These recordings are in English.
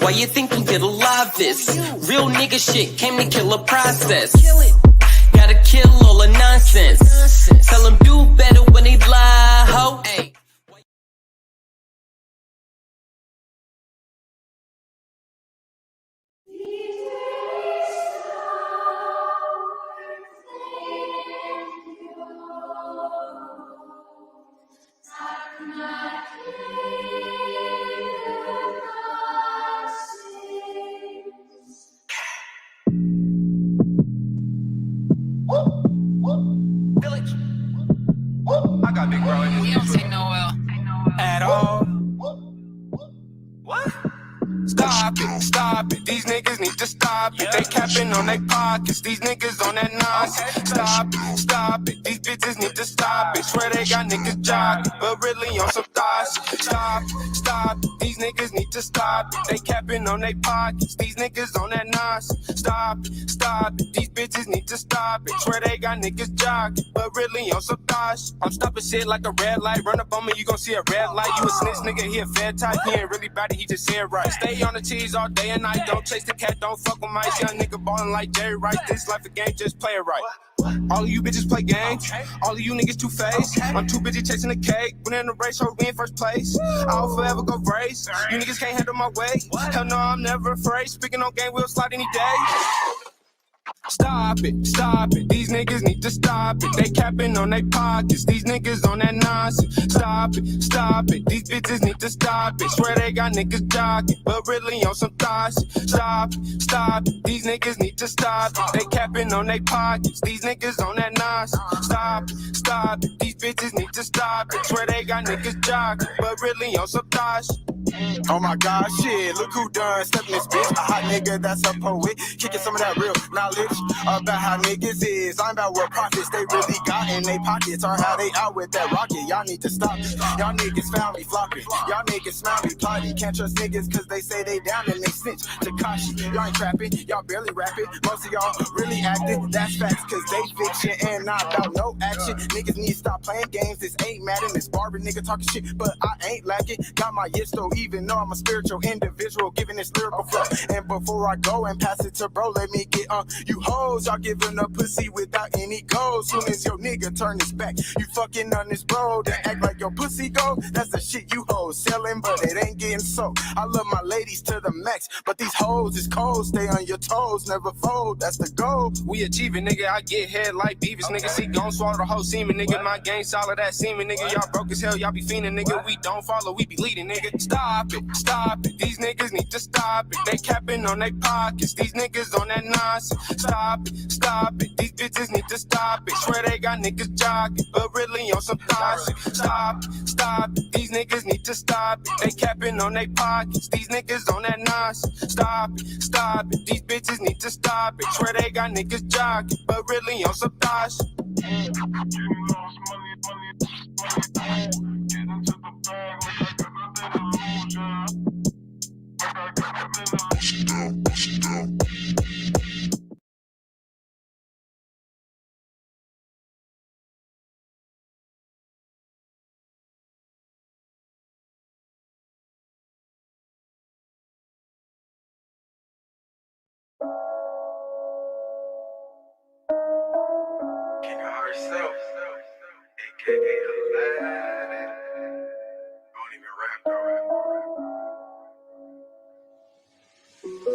Why you think you get alive this? Real nigga shit came to kill a process. Gotta kill all the nonsense. Tell them do better when they lie, ho. I got big bro in this. We don't take no L At all. What? Stop it. These niggas need to stop it. They capping on their pockets. These niggas on that nonsense. Stop it. These bitches need to stop it. Swear they got niggas jogging, but really on some thoughts. Stop it. These niggas need to stop it. They capping on their pockets. These niggas on that nonsense. Stop it. These bitches need to stop it. Swear they got niggas jogging, but really on some thoughts. I'm stopping shit like a red light. Run up on me, you gon' see a red light. You a snitch nigga, he a fed type. He ain't really bad, he just said right. Stay on the cheese all day and night. Don't chase the cat, don't fuck with mice. Young nigga ballin' like Jerry Rice. This life a game, just play it right. All of you bitches play games. All of you niggas two-faced. I'm too busy chasing the cake. When in the race, so we in first place. I'll forever go race. You niggas can't handle my weight. Hell no, I'm never afraid. Speaking on game, we'll slide any day. Stop it. These niggas need to stop it. They capping on their pockets. These niggas on that nonsense. Stop it. These bitches need to stop it. Swear they got niggas jogging, but really on some thoughts. Stop it. These niggas need to stop it. They capping on their pockets. These niggas on that nonsense. Stop it. These bitches need to stop it. Swear they got niggas jogging, but really on some thoughts. Oh my god, shit, look who done stepping this bitch. A hot nigga that's a poet, kicking some of that real knowledge about how niggas is. I'm about what profits they really got in their pockets, or how they out with that rocket. Y'all need to stop it. Y'all niggas found me flopping. Y'all niggas smile me plotting. Can't trust niggas cause they say they down and they snitch. Takashi, y'all ain't trapping, y'all barely rapping. Most of y'all really acting, that's facts cause they fiction and not about no action. Niggas need to stop playing games, this ain't Madden, this Barbie nigga talking shit, but I ain't lacking. Got my yes though, even though I'm a spiritual individual, giving this lyrical flow. And before I go and pass it to bro, let me get you hoes, y'all giving up pussy without any goals. Soon as your nigga turn his back, you fucking on this bro. Then act like your pussy go, that's the shit you hoes selling, but it ain't getting sold. I love my ladies to the max, but these hoes is cold. Stay on your toes, never fold, that's the goal. We achieving, nigga, I get head like Beavis, nigga. See, gon' swallow the whole semen, nigga. My game solid, that semen, nigga. Y'all broke as hell, y'all be fiending, nigga. We don't follow, we be leading, nigga. Stop it. These niggas need to stop it. They capping on their pockets. These niggas on that nonsense. Stop it. These bitches need to stop it. Swear they got niggas jogging, but really on some thoughts. Stop it. These niggas need to stop it. They capping on their pockets. These niggas on that nonsense. Stop it. These bitches need to stop it. Swear they got niggas jogging, but really on some thoughts. King of herself, aka Aladdin. Don't even rap though.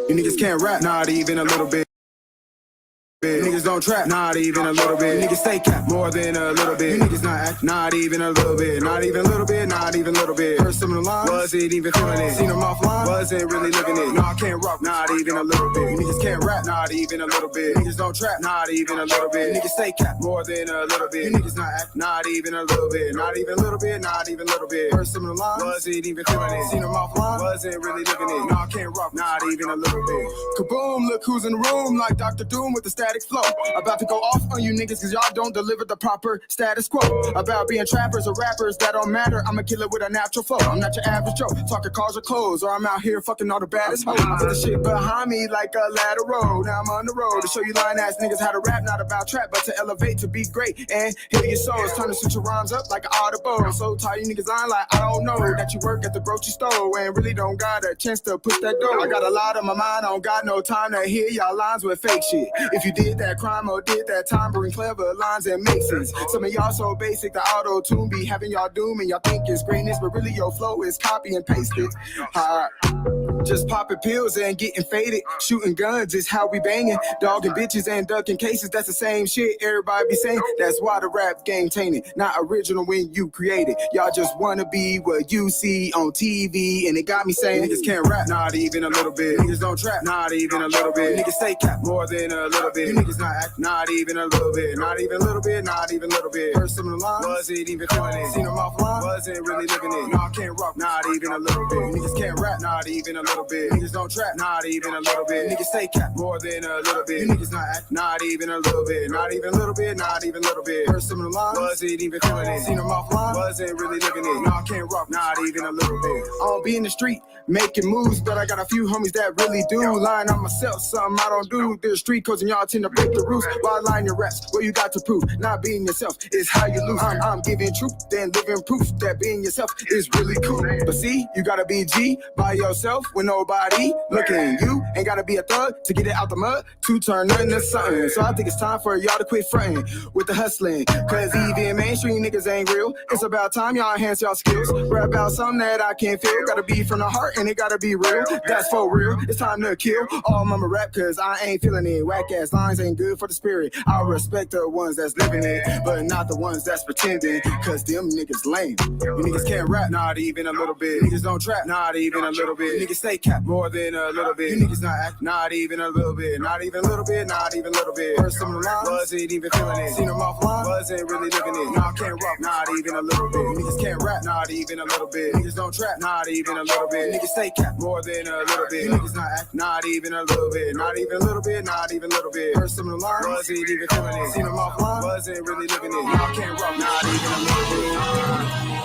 You niggas can't rap, not even a little bit. Niggas don't trap, not even a little bit. Niggas stay cap more than a little bit. You niggas not act, not even a little bit. Not even a little bit, not even a little bit. Heard some of the lines, wasn't even feeling it. Seen them offline, wasn't really looking it. No, I can't rock, not even a little bit. You niggas can't rap, not even a little bit. Niggas don't trap, not even a little bit. Niggas stay cap more than a little bit. You niggas not act, not even a little bit. Not even a little bit, not even a little bit. Heard some of the lines, wasn't even feeling it. Seen them offline, wasn't really looking it. No, I can't rock, not even a little bit. Kaboom, look who's in the room, like Dr. Doom with the static flow. About to go off on you niggas cause y'all don't deliver the proper status quo. About being trappers or rappers, that don't matter. I'm a killer with a natural flow. I'm not your average Joe, talking cars or clothes, or I'm out here fucking all the baddest hoes. I put the shit behind me like a ladder road. Now I'm on the road to show you lying ass niggas how to rap, not about trap, but to elevate, to be great and heal your soul. It's time to switch your rhymes up like an audible. So tired you niggas lying like I don't know that you work at the grocery store and really don't got a chance to push that door. I got a lot on my mind, I don't got no time to hear y'all lines with fake shit. If you did that crime or did that time, bring clever lines and make sense. Some of y'all so basic, the auto-tune be having y'all doom and y'all think it's greatness, but really your flow is copy and pasted. Just popping pills and getting faded. Shooting guns is how we banging. Dogging bitches and ducking cases, that's the same shit everybody be saying. That's why the rap game tainted. Not original when you create it. Y'all just wanna be what you see on TV, and it got me saying niggas can't rap, not even a little bit. Niggas don't trap, not even a little bit. Niggas stay cap, more than a little bit. You niggas not act, not even a little bit. Not even a little bit, not even a little bit. Heard some of the lines, wasn't even feeling it. Seen them offline, wasn't really living it. No, I can't rock, not even a little bit. Niggas can't rap, not even a little bit. Niggas don't trap, not even a little bit. Niggas stay cap, more than a little bit. You niggas not act, not even a little bit. Not even a little bit, not even a little bit. Heard some of the lines, wasn't even feeling it. Seen them offline, wasn't really living it. No, I can't rock, not even a little bit. I don't be in the street making moves, but I got a few homies that really do. Lying on myself, something I don't do. There's street codes and y'all tend to break the rules. Why lying your raps? What you got to prove? Not being yourself is how you lose. I'm giving truth, then living proof that being yourself is really cool. But see, you gotta be G by yourself with nobody looking. You ain't gotta be a thug to get it out the mud to turn nothing to something. So I think it's time for y'all to quit fronting with the hustling, cause even mainstream niggas ain't real. It's about time y'all enhance y'all skills. Rap about something that I can't feel. Gotta be from the heart and it gotta be real. That's for real. It's time to kill all mama rap cause I ain't feeling it. Whack ass lines ain't good for the spirit. I respect the ones that's living it, but not the ones that's pretending, cause them niggas lame. You niggas can't rap, not even a little bit. Niggas don't trap, not even a little bit. Niggas stay cap, more than a little bit. You niggas not act, not even a little bit. Not even a little bit, not even a little bit. Heard some of the lines, wasn't even feeling it. Seen them offline, wasn't really living it. No, I can't rock, not even a little bit. Niggas can't rap, not even a little bit. Niggas don't trap, not even a little bit. Niggas stay cap, more than a little bit. You niggas not act, not even a little bit. Not even a little bit, not even a little bit. Heard some of the lines, wasn't even feeling it. Seen them offline, wasn't really living it. No, I can't rock, not even a little bit.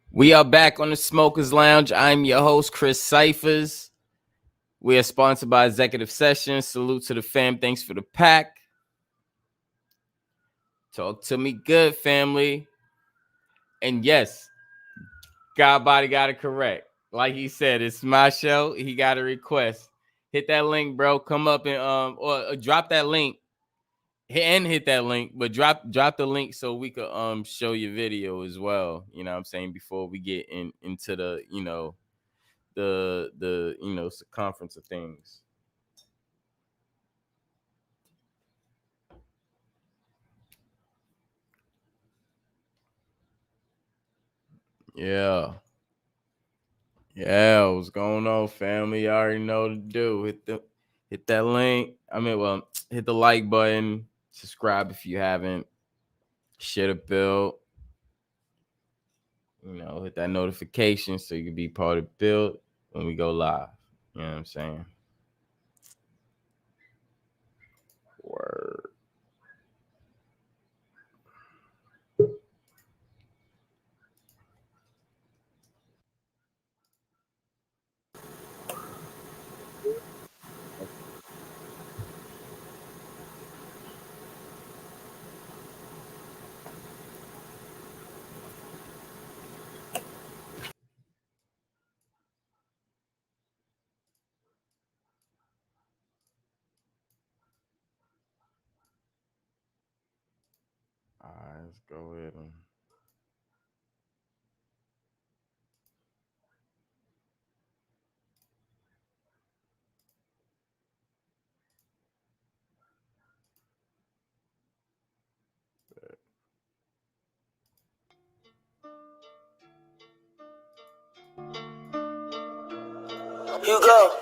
We are back on the Smokers Lounge. I'm your host, Chris Cyphers. We are sponsored by Executive Sessions. Salute to the fam. Thanks for the pack. Talk to me good, family. And yes, Godbody got it correct. Like he said, it's my show. He got a request. Hit that link, bro. Come up and or drop that link. Hit that link, but drop the link so we could show your video as well. You know what I'm saying? Before we get into the the circumference of things. Yeah. What's going on, family? You already know what to do. Hit that link. Hit the like button. Subscribe if you haven't. Share the build. Hit that notification so you can be part of the build when we go live. You know what I'm saying? Word. Let's go with him. You go.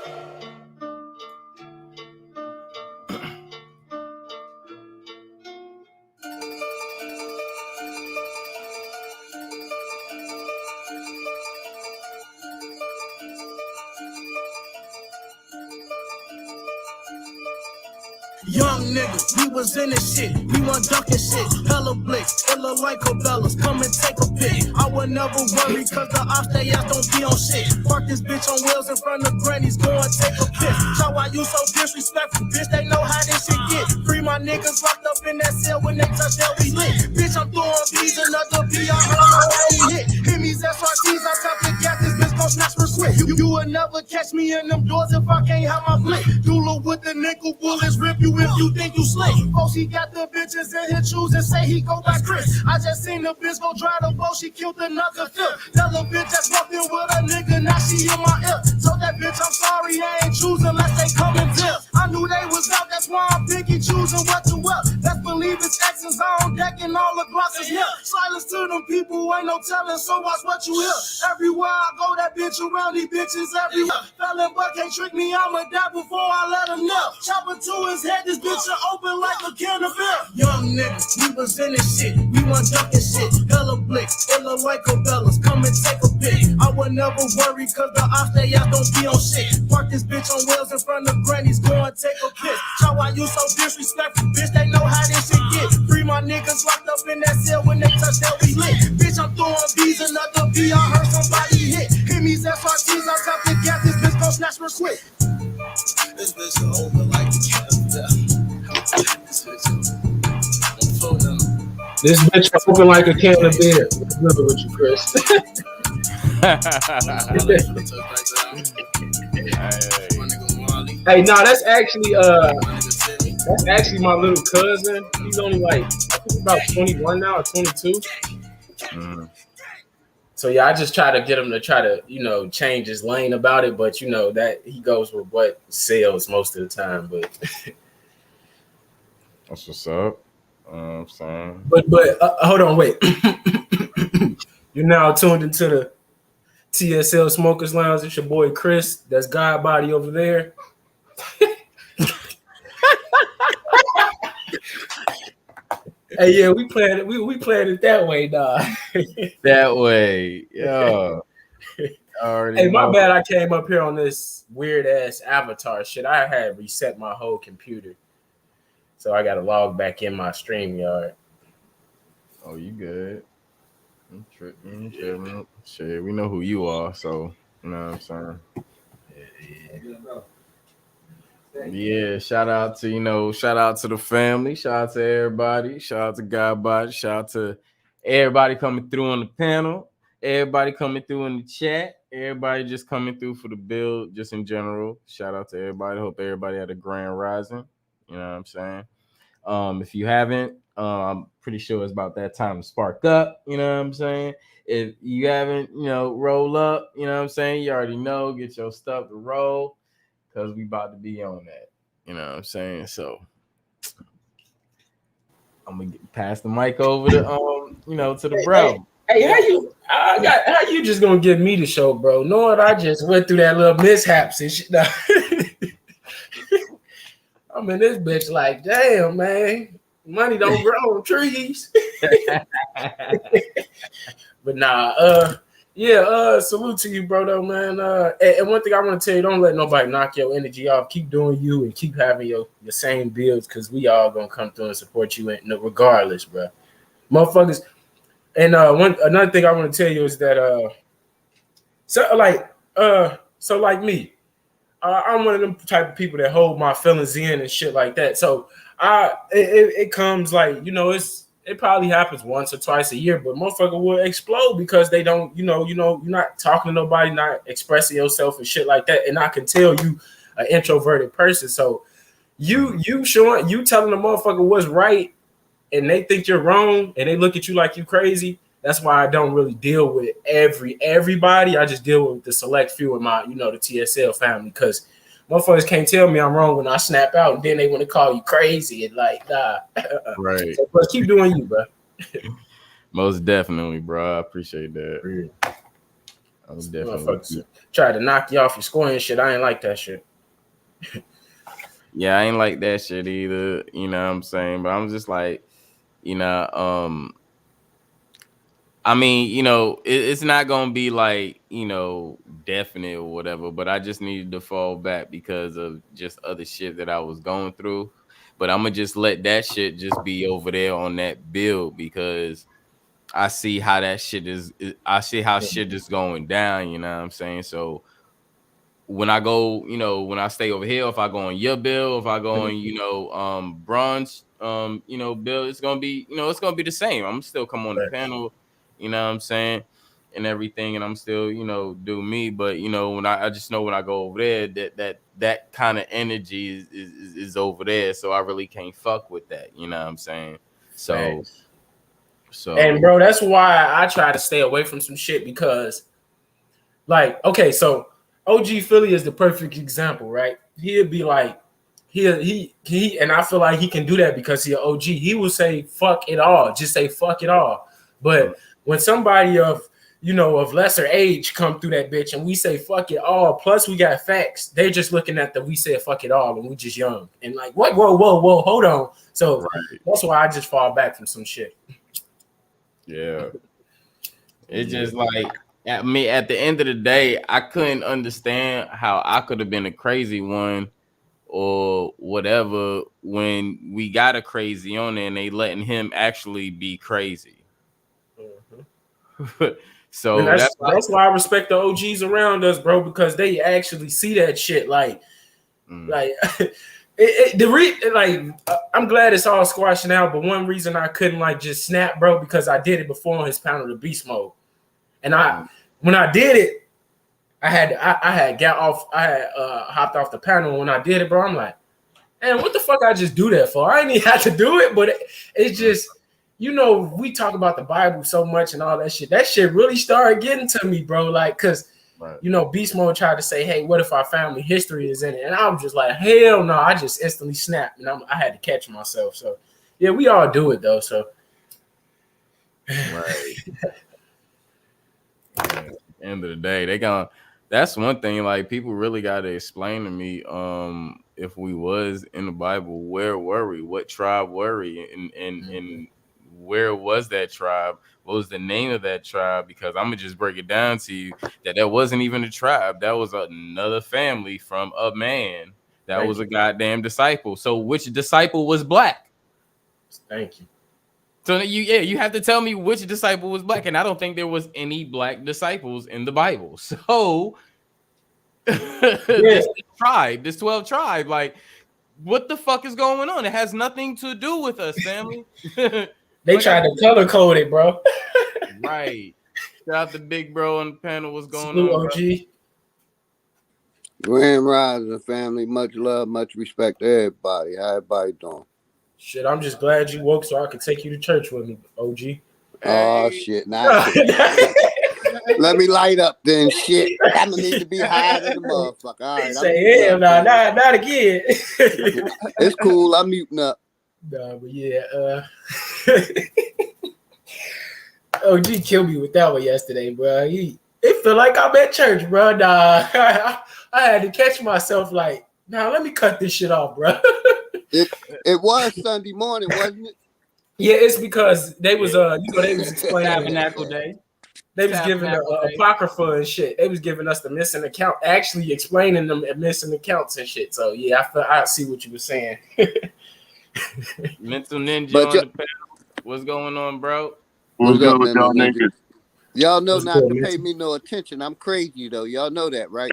Young nigga, we was in this shit. We want ducking shit. Hella blicks, it look like Cabela's. Come and take a pic. I would never worry, cause the ops they ass don't be on shit. Park this bitch on wheels in front of granny's, go and take a piss. Show why you so disrespectful, bitch. They know how this shit get. Free my niggas locked up in that cell when they touch that we lit. Bitch, I'm throwing B's, another B, I heard how he hit. Hit me's SRTs, I top the gas, this bitch gon' snatch for quick. You would never catch me in them doors if I can't have my flick. Dula with the nickel bullets, rip you if you think you slick. Oh, she got the bitches in his shoes and say he go by Chris. I just seen the bitch go drive the boat, she killed another flip. Tell the bitch that's fucking with a nigga, now she in my ear. Told that bitch I'm sorry, I ain't choosing unless they come and dip. I knew they was out, that's why I'm picky choosing what to wear. Let's believe it's X's on deck and all the gloss is here. Silence to them people, ain't no telling, so watch what you hear. Everywhere I go, that bitch around, these bitches everywhere. Felon but can't trick me, I'ma die before I let him know. Chopper to his head, this bitch open like a can of beer. Young nigga, we was in this shit. We want ducking shit. Hella blicks, it look like Cabela's. Come and take a pic. I would never worry, cause the ops they ass don't be on shit. Park this bitch on wheels in front of granny's, go and take a piss. Show why you so disrespectful, bitch. They know how this shit get. Free my niggas locked up in that cell when they touch that we lit. Bitch, I'm throwing B's, another B, I heard somebody hit. Hit me's SRTs, I top the gas, this bitch gon' snatch for quick. This bitch over like the cat of death. This bitch open like a can of beer. What's good with you, Chris? Hey, no, that's actually my little cousin. He's only like, I think about 21 now or 22. So yeah, I just try to get him to try to, change his lane about it, but that he goes with what sells most of the time. But That's what's up. I'm saying. But hold on, wait. You're now tuned into the TSL Smokers Lounge. It's your boy Chris. That's God Body over there. Hey, yeah, we planned it. We planned it that way, dog. That way, yeah. Hey, my bad. I came up here on this weird ass avatar shit. I had reset my whole computer. So I got to log back in my StreamYard. Oh, you good? I'm tripping. Shit, we know who you are, so you know what I'm saying. Yeah, shout out to the family, shout out to everybody, shout out to Godbody, shout out to everybody coming through on the panel, everybody coming through in the chat, everybody just coming through for the build, just in general. Shout out to everybody. Hope everybody had a grand rising. You know what I'm saying? If you haven't, I'm pretty sure it's about that time to spark up. You know what I'm saying? If you haven't, roll up. You know what I'm saying? You already know. Get your stuff to roll because we about to be on that. You know what I'm saying? So I'm gonna pass the mic over to to the bro. Hey, how you just gonna give me the show, bro? Knowing I just went through that little mishaps and shit. I'm in this bitch like, damn, man, money don't grow on trees. But nah, salute to you, bro, though, man. And one thing I want to tell you, don't let nobody knock your energy off. Keep doing you and keep having your same builds, because we all gonna come through and support you regardless, bro. Motherfuckers. And another thing I want to tell you is that so like me. I'm one of them type of people that hold my feelings in and shit like that. So it comes like, it probably happens once or twice a year, but motherfucker will explode because they don't, you're not talking to nobody, not expressing yourself and shit like that. And I can tell you an introverted person. So you telling the motherfucker what's right and they think you're wrong and they look at you like you crazy, that's why I don't really deal with everybody. I just deal with the select few of my, the TSL family, because motherfuckers can't tell me I'm wrong when I snap out, and then they want to call you crazy and like, nah. Right. So, but keep doing you, bro. Most definitely, bro. I appreciate that. I was definitely try to knock you off your score and shit. I ain't like that shit. Yeah, I ain't like that shit either. You know what I'm saying? But I'm just like, I mean, it's not gonna be like, definite or whatever, but I just needed to fall back because of just other shit that I was going through. But I'm gonna just let that shit just be over there on that build, because I see how that shit is. I see how shit is going down. You know what I'm saying? So when I go, when I stay over here, if I go on your bill, if I go on, bronze, bill, it's gonna be, it's gonna be the same. I'm still come on the panel, you know what I'm saying, and everything, and I'm still, do me. But when I just know when I go over there, that kind of energy is over there, so I really can't fuck with that. You know what I'm saying? So, and bro, that's why I try to stay away from some shit, because, like, okay, so OG Philly is the perfect example, right? He'd be like, he, and I feel like he can do that because he's an OG. He will say fuck it all, just say fuck it all. But when somebody of lesser age come through that bitch and we say fuck it all, plus we got facts, they're just looking at we said fuck it all and we just young and like, what? Whoa, hold on. So that's why I just fall back from some shit. Yeah, it's just like, at the end of the day, I couldn't understand how I could have been a crazy one or whatever when we got a crazy on there and they letting him actually be crazy. So that's why I respect the OGs around us, bro, because they actually see that shit. Like, I'm glad it's all squashing out. But one reason I couldn't like just snap, bro, because I did it before on his panel, the beast mode, and when I did it, I had hopped off the panel. And when I did it, bro, I'm like, man, what the fuck I just do that for? I didn't even have to do it, but it's just, we talk about the Bible so much and all that shit. That shit really started getting to me, bro. Like, cause Beast Mode tried to say, hey, what if our family history is in it? And I was just like, hell no. I just instantly snapped, and I had to catch myself. So yeah, we all do it though. So right. At the end of the day, that's one thing, like, people really got to explain to me, if we was in the Bible, where were we? What tribe were we? And where was that tribe? What was the name of that tribe? Because I'm gonna just break it down to you that wasn't even a tribe. That was another family from a man that was a goddamn disciple. So which disciple was black? Thank you. So you have to tell me which disciple was black, and I don't think there was any black disciples in the Bible. So this 12 tribe, like, what the fuck is going on? It has nothing to do with us, family. They tried to color code it, bro. Right. Shout out the big bro on the panel. What's going Salute, on, OG? Grand Rising family, much love, much respect to everybody. How everybody doing? Shit, I'm just glad you woke so I could take you to church with me, OG. Oh shit, now let me light up then. Shit, I'm gonna need to be high than the motherfucker. All right, say hell no, not again. It's cool. I'm muting up. Nah, but yeah, OG killed me with that one yesterday, bro. It felt like I'm at church, bro. Nah, I had to catch myself like, nah, let me cut this shit off, bro. It was Sunday morning, wasn't it? Yeah, it's because they was they was explaining Tabernacle Day. They was giving the apocrypha and shit. They was giving us the missing account, actually explaining them missing accounts and shit. So yeah, I see what you were saying. Mental Ninja on the panel. What's going on, bro? What's up with y'all niggas? Y'all know What's not good, to Mental? pay me no attention. I'm crazy though. Y'all know that, right?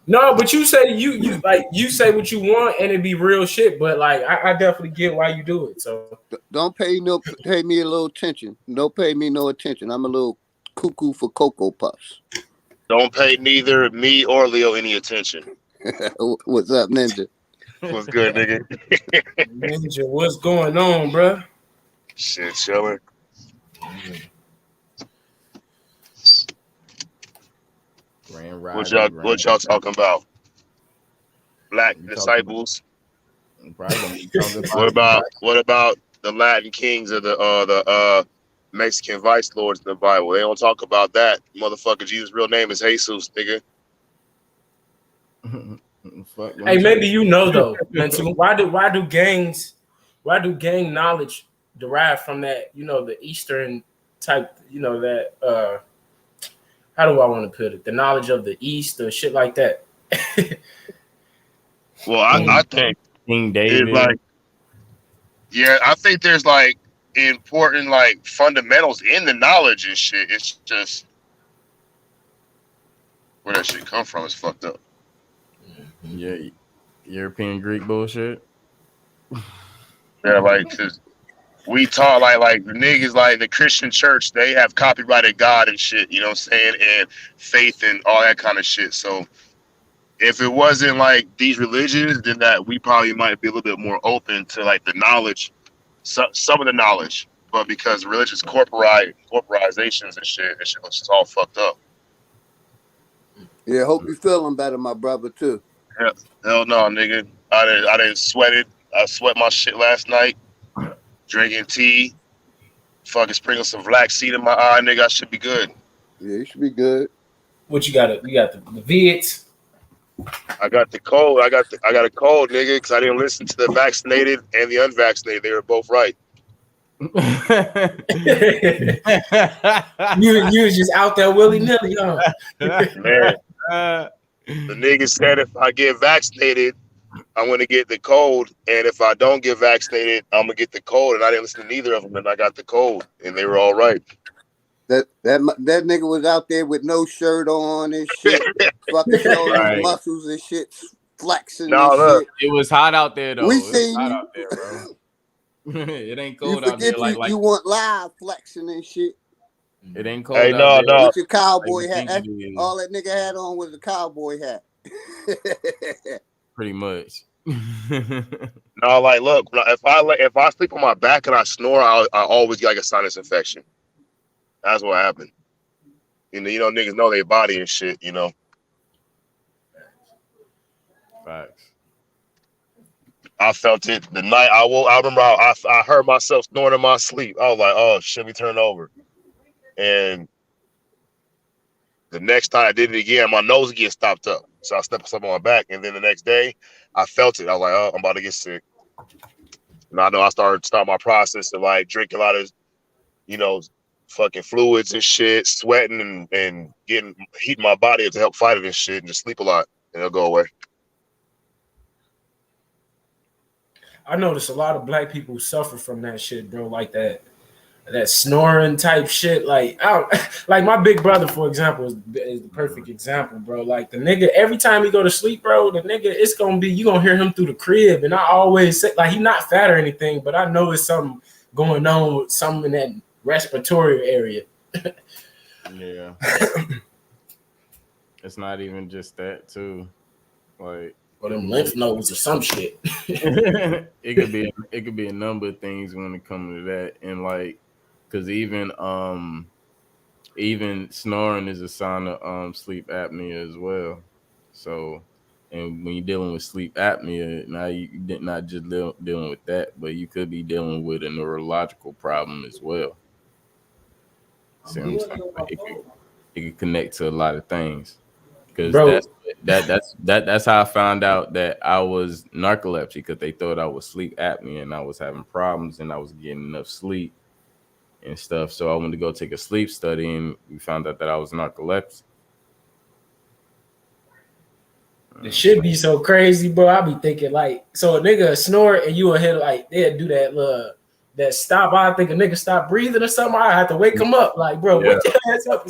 No, but you say you say what you want and it be real shit. But like I definitely get why you do it. So Don't pay me a little attention. Don't pay me no attention. I'm a little cuckoo for Cocoa Puffs. Don't pay neither me or Leo any attention. What's up, Ninja? What's good, nigga? Ninja, what's going on, bro? Shit, chilling. Grand What Rising. y'all talking about? Black We disciples. probably gonna be talking about What about the Latin kings of the Mexican vice lords in the Bible? They don't talk about that. Motherfucker, Jesus' real name is Jesus, nigga. Fuck, Hey, maybe you know though, Mental. Why do gang knowledge derive from that? You know, the Eastern type. You know that. How do I want to put it? The knowledge of the East or shit like that. Well, I think King it's David. like, yeah, I think there's like important like fundamentals in the knowledge and shit. It's just where that shit come from is fucked up. Yeah, European Greek bullshit. Yeah, like, cause we taught like the niggas like the Christian church, they have copyrighted God and shit, you know what I'm saying, and faith and all that kind of shit. So if it wasn't like these religions, then that we probably might be a little bit more open to like the knowledge, some of the knowledge. But because religious corporations and shit, that shit was just all fucked up. Yeah, hope you feeling better, my brother, too. Hell no, nigga. I didn't sweat it. I sweat my shit last night. Drinking tea. Fucking sprinkle some black seed in my eye, nigga. I should be good. Yeah, you should be good. What you got? You got the vids. I got the cold. I got a cold, nigga, because I didn't listen to the vaccinated and the unvaccinated. They were both right. You was just out there willy nilly, huh? Man, the nigga said if I get vaccinated, I'm gonna get the cold, and if I don't get vaccinated, I'm gonna get the cold. And I didn't listen to neither of them, and I got the cold, and they were all right. That nigga was out there with no shirt on and shit, fucking showing his muscles and shit, flexing and look, shit. It was hot out there though. We seen hot you. out there, bro. It ain't You cold out there. forget you want live flexing and shit. It ain't cold Hey, out there. With your cowboy Like hat. All that nigga had on was a cowboy hat. Pretty much. No, like, look, if I sleep on my back and I snore, I always get like a sinus infection. That's what happened. You know, niggas know their body and shit. You know. Facts. I felt it the night I remember I heard myself snoring in my sleep. I was like, oh shit, we turn over. And the next time I did it again, my nose again stopped up. So I stepped something on my back. And then the next day, I felt it. I was like, oh, I'm about to get sick. And I know I started my process of like drinking a lot of, you know, fucking fluids and shit, sweating and heating my body up to help fight it and shit, and just sleep a lot, and it'll go away. I noticed a lot of black people suffer from that shit, bro. Like that snoring type shit. Like, like my big brother, for example, is the perfect example, bro. Like the nigga, every time he go to sleep, bro, the nigga, it's gonna be you gonna hear him through the crib. And I always say, like, he not fat or anything, but I know it's something going on with something in that respiratory area. Yeah. It's not even just that too. Like, or them lymph nodes or some shit. it could be a number of things when it comes to that, and like, because even snoring is a sign of sleep apnea as well. So, and when you're dealing with sleep apnea, now you're not just dealing with that, but you could be dealing with a neurological problem as well. See what I'm saying? Like, it could connect to a lot of things. Because that's how I found out that I was narcolepsy, because they thought I was sleep apnea and I was having problems and I was getting enough sleep and stuff. So I went to go take a sleep study and we found out that I was narcolepsy. It should be so crazy, bro. I be thinking like, so a nigga snore and you will hit like they'll do that stop. I think a nigga stop breathing or something. I have to wake him up. Like, bro, wake your ass up.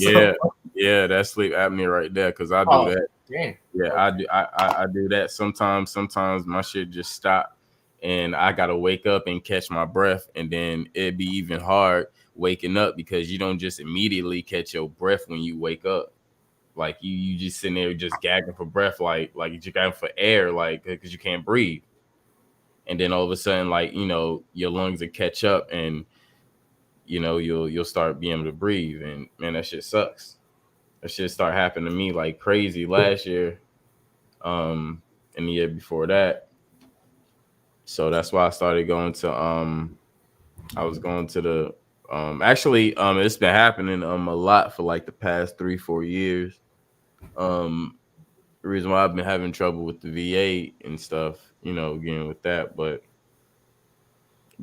Yeah, that's sleep apnea right there. Cause I do that. Damn. Yeah, I do that sometimes. Sometimes my shit just stop, and I gotta wake up and catch my breath, and then it'd be even hard waking up because you don't just immediately catch your breath when you wake up. Like you just sitting there just gagging for breath, like you're gagging for air, like because you can't breathe. And then all of a sudden, like, you know, your lungs will catch up and you know, you'll start being able to breathe. And man, that shit sucks. That shit started happening to me like crazy last year, and the year before that. So that's why I started going to I was going to the actually it's been happening a lot for like the past 3-4 years. The reason why I've been having trouble with the VA and stuff, you know, again with that, but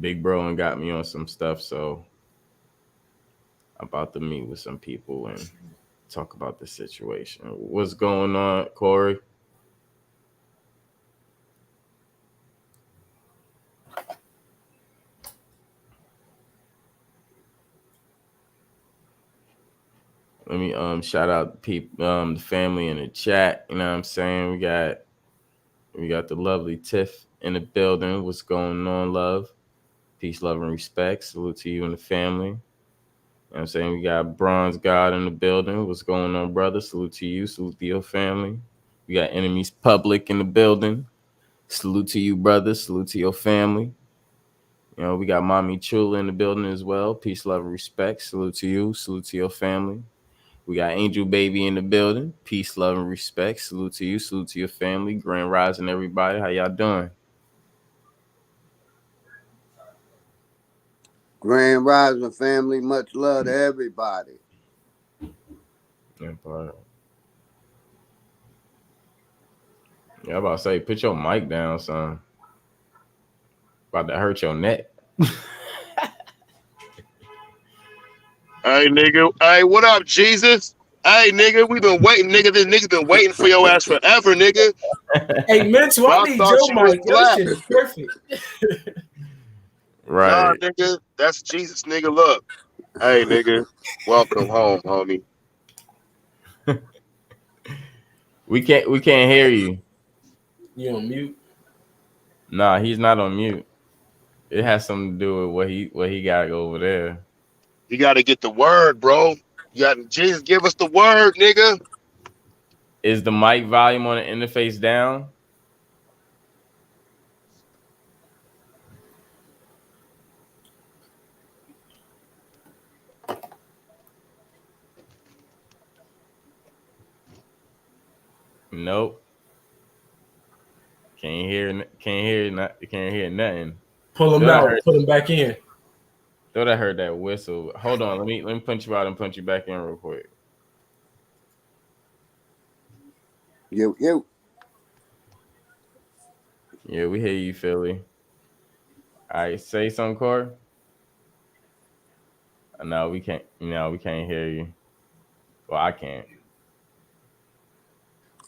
Big Bro and got me on some stuff, so I'm about to meet with some people and talk about the situation. What's going on, Corey? Let me shout out the people, the family in the chat. You know what I'm saying? We got the lovely Tiff in the building. What's going on, love? Peace, love, and respect. Salute to you and the family. You know what I'm saying? We got Bronze God in the building. What's going on, brother? Salute to you. Salute to your family. We got Enemies Public in the building. Salute to you, brother. Salute to your family. You know, we got Mommy Chula in the building as well. Peace, love, and respect. Salute to you. Salute to your family. We got Angel Baby in the building. Peace, love, and respect. Salute to you. Salute to your family. Grand Rising, everybody. How y'all doing? Grand Rising family, much love to everybody. Yeah, but yeah, I'm about to say, put your mic down, son. About to hurt your neck. Hey, nigga. Hey, what up, Jesus? Hey, nigga, we been waiting, nigga. This nigga been waiting for your ass forever, nigga. Hey, Mental, I need thought your you was mic. Your black. shit is perfect. Right. Nah, nigga, that's Jesus, nigga. Look. Hey, nigga, welcome home, homie. We can't hear you. You on mute? Nah, he's not on mute. It has something to do with what he got over there. You got to get the word, bro. You got Jesus, give us the word, nigga. Is the mic volume on the interface down? Nope. Can't hear nothing. Pull him out. Put him back in. Thought I heard that whistle. Hold on, let me punch you out and punch you back in real quick. Yo. Yeah, we hear you, Philly. All right, say something, Corey. No, we can't. No, we can't hear you. Well, I can't.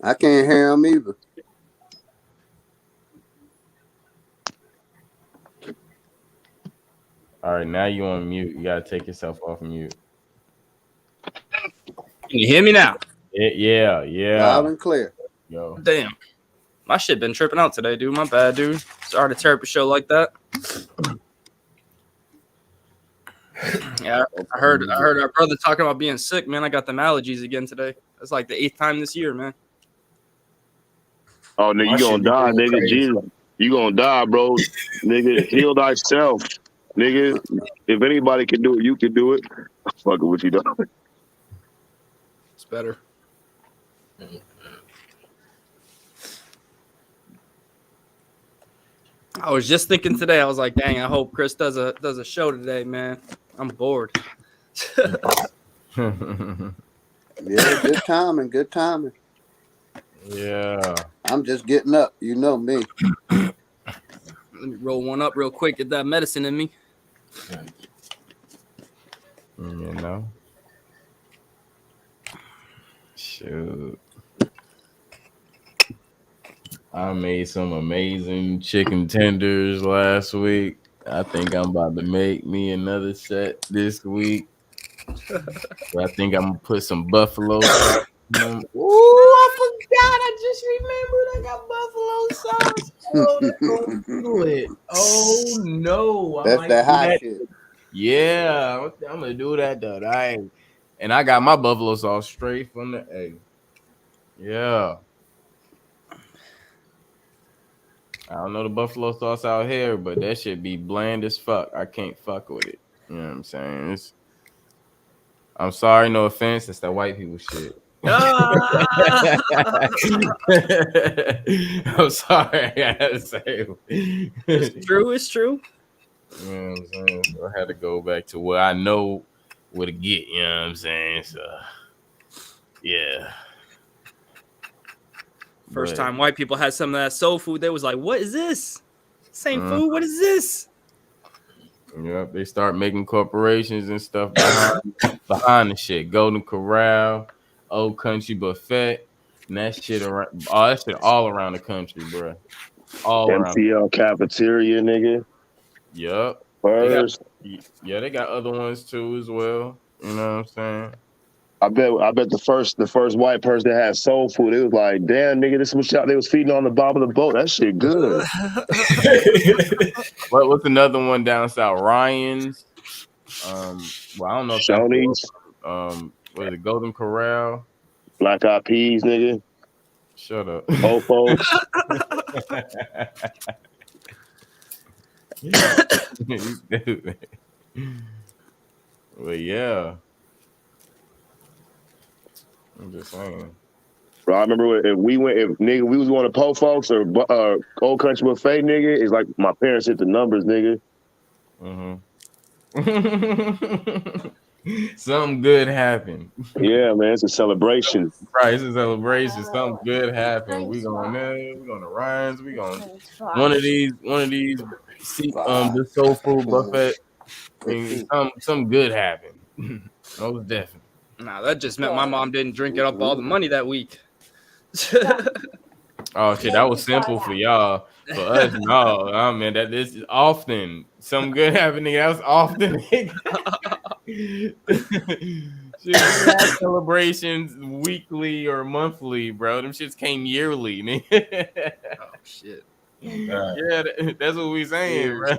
I can't hear him either. All right, now you on mute. You gotta take yourself off mute. Can you hear me now? Yeah. Loud and clear. Yo. Damn. My shit been tripping out today, dude. My bad, dude. Sorry to tear up a show like that. Yeah, I heard our brother talking about being sick, man. I got them allergies again today. That's like the 8th time this year, man. Oh, nigga, you gonna die, nigga. Crazy. Jesus, you gonna die, bro. Nigga, heal thyself. Nigga, if anybody can do it, you can do it. Fuck it, what you doing? It's better. I was just thinking today, I was like, dang, I hope Chris does a show today, man. I'm bored. Yeah, good timing. Yeah. I'm just getting up. You know me. Let me roll one up real quick. Get that medicine in me. You know. Shoot. I made some amazing chicken tenders last week. I think I'm about to make me another set this week. I think I'm gonna put some buffalo sauce. Ooh, I forgot. I just remembered I got buffalo sauce. Oh, that's gonna do it. Oh no, that's that hot shit. Yeah, I'm gonna do that though. And I got my buffalo sauce straight from the egg. Yeah. I don't know the buffalo sauce out here, but that should be bland as fuck. I can't fuck with it. You know what I'm saying? I'm sorry, no offense. It's that white people shit. I'm sorry, I gotta say. It's true. It's true. You know what I'm saying? So I had to go back to what I know what to get. You know what I'm saying? So, yeah. First But, time white people had some of that soul food, they was like, "What is this? Same Mhm. food? What is this?" yeah, they start making corporations and stuff behind the shit. Golden Corral, Old Country Buffet, and that shit around. Oh, that shit all around the country, bro. All around. MTL cafeteria, nigga. Yup. First, They got other ones too as well. You know what I'm saying? I bet the first white person that had soul food, it was like, damn, nigga, this was shot. They was feeding on the bottom of the boat. That shit good. What's another one down south? Ryan's. Well, I don't know if Shoney's, that's what is it? Golden Corral. Black Eyed Peas, nigga. Shut up. Old folks. Well, yeah. I'm just saying. Bro, I remember if we was going to Po Folks or Old Country Buffet, nigga, it's like my parents hit the numbers, nigga. Something good happened. Yeah, man, it's a celebration. Right, it's a celebration. Something good happened. We going there. We going to Ryan's. We going one of these. The soul food buffet. I mean, some good happened. Most definitely. Nah, that just meant my mom didn't drink it up all the money that week. Oh shit, that was simple for y'all. For us, no. I mean that this is often some good happening. That was often. Shit, we had celebrations weekly or monthly, bro. Them shits came yearly, nigga. Oh shit. Yeah, that's what we saying, bro.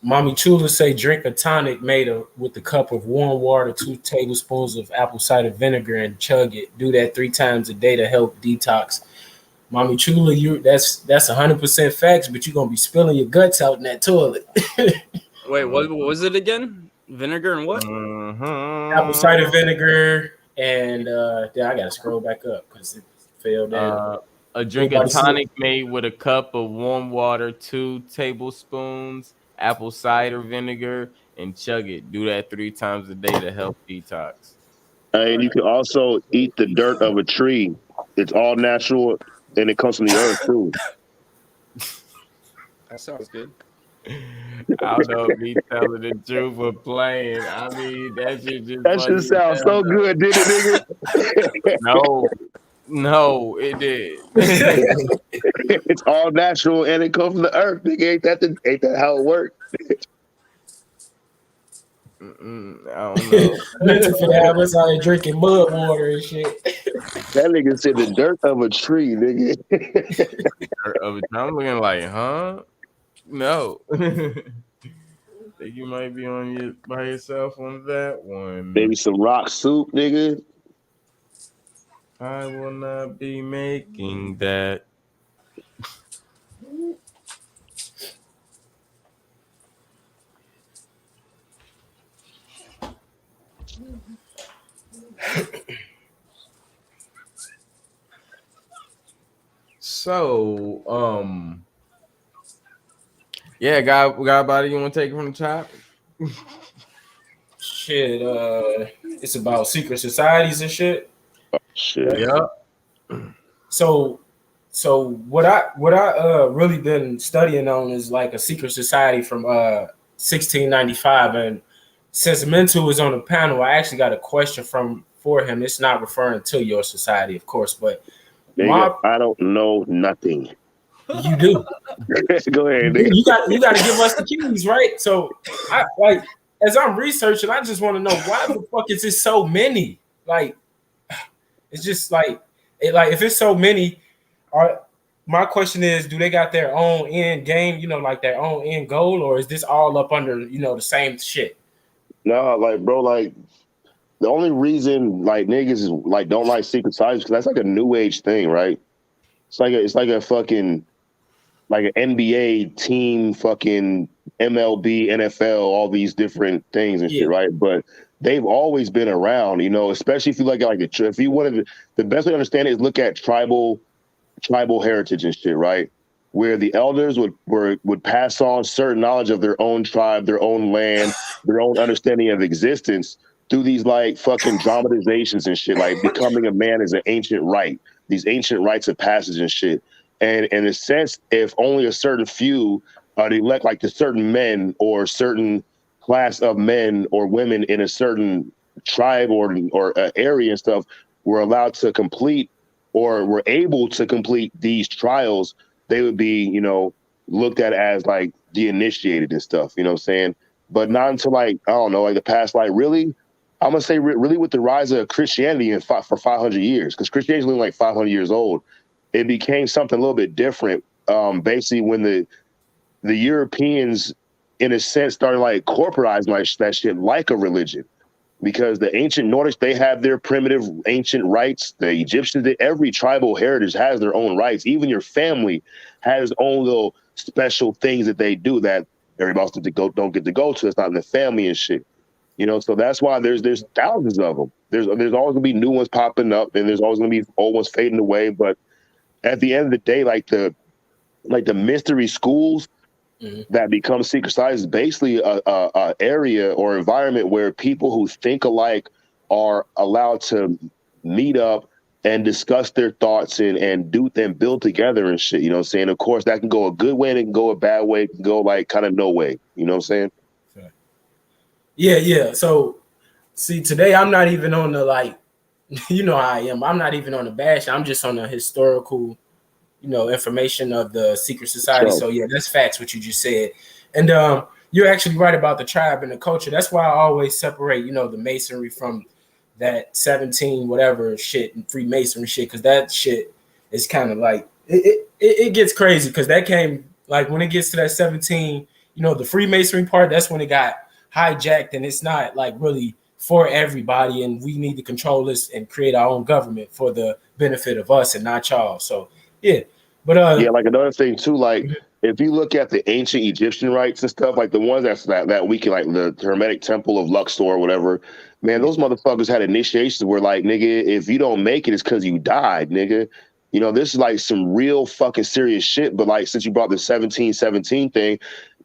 Mommy Chula say drink a tonic made with a cup of warm water, 2 tablespoons of apple cider vinegar, and chug it. Do that 3 times a day to help detox. Mommy Chula, that's 100% facts, but you're gonna be spilling your guts out in that toilet. Wait, what was it again? Vinegar and what? Apple cider vinegar, and then I gotta scroll back up because it fell down. A drink of tonic made with a cup of warm water, 2 tablespoons, apple cider vinegar, and chug it. Do that 3 times a day to help detox. And you can also eat the dirt of a tree. It's all natural, and it comes from the earth too. That sounds good. I don't know if he's telling the truth or playing. I mean, that shit sounds so good, did it, nigga? No, it did. It's all natural and it comes from the earth, nigga. Ain't that how it works? I don't know. For that, I was out drinking mud water and shit. That nigga said the dirt of a tree, nigga. I'm looking like, huh? No. Think you might be by yourself on that one. Maybe some rock soup, nigga. I will not be making that. So, yeah, Godbody, you want to take it from the top? Shit, it's about secret societies and shit. Shit. Yeah. So what I really been studying on is like a secret society from 1695, and since Mental is on the panel, I actually got a question for him. It's not referring to your society, of course, but I don't know nothing. You do. Go ahead, nigga. You got to give us the keys, right? So I like as I'm researching, I just want to know why the fuck is it so many? Like, it's just like if it's so many, my question is, do they got their own end game, like their own end goal, or is this all up under, the same shit? No, like, bro, like the only reason like niggas is like don't like secret societies because that's like a new age thing, right? It's like a fucking like an NBA team, fucking MLB, NFL, all these different things and shit, right? But they've always been around, you know, especially if you look at like if you wanted to, the best way to understand it is look at tribal heritage and shit, right? Where the elders would pass on certain knowledge of their own tribe, their own land, their own understanding of existence through these like fucking dramatizations and shit. Like becoming a man is an ancient rite. These ancient rites of passage and shit. And in a sense, if only a certain few elect like the certain men or certain class of men or women in a certain tribe or area and stuff were allowed to complete or were able to complete these trials, they would be, you know, looked at as like the initiated and stuff, you know what I'm saying? But not until like, I don't know, like the past, like really, I'm going to say really with the rise of Christianity for 500 years, because Christianity is only like 500 years old, it became something a little bit different. Basically when the Europeans, in a sense, started like corporatizing like that shit like a religion. Because the ancient Nordics, they have their primitive ancient rites. The Egyptians, every tribal heritage has their own rites. Even your family has its own little special things that they do that everybody else don't get to go to. It's not in the family and shit. You know, so that's why there's thousands of them. There's always gonna be new ones popping up, and there's always gonna be old ones fading away. But at the end of the day, like the mystery schools that become secret societies is basically a area or environment where people who think alike are allowed to meet up and discuss their thoughts and build together and shit. You know what I'm saying? Of course, that can go a good way and it can go a bad way. It can go like kind of no way. You know what I'm saying? Yeah. So, see, today I'm not even on the like, you know how I am. I'm not even on the bash. I'm just on the historical, you know, information of the secret society. Sure. So yeah, that's facts what you just said. And you're actually right about the tribe and the culture. That's why I always separate, you know, the masonry from that 17 whatever shit and Freemasonry shit, because that shit is kind of like it gets crazy, because that came like when it gets to that 17, you know, the Freemasonry part, that's when it got hijacked, and it's not like really for everybody, and we need to control this and create our own government for the benefit of us and not y'all. So yeah, but yeah, like another thing too, like if you look at the ancient Egyptian rites and stuff, like the ones that we can, like the Hermetic Temple of Luxor or whatever, man, those motherfuckers had initiations where like, nigga, if you don't make it, it's because you died, nigga. You know, this is like some real fucking serious shit. But like, since you brought the 1717 thing,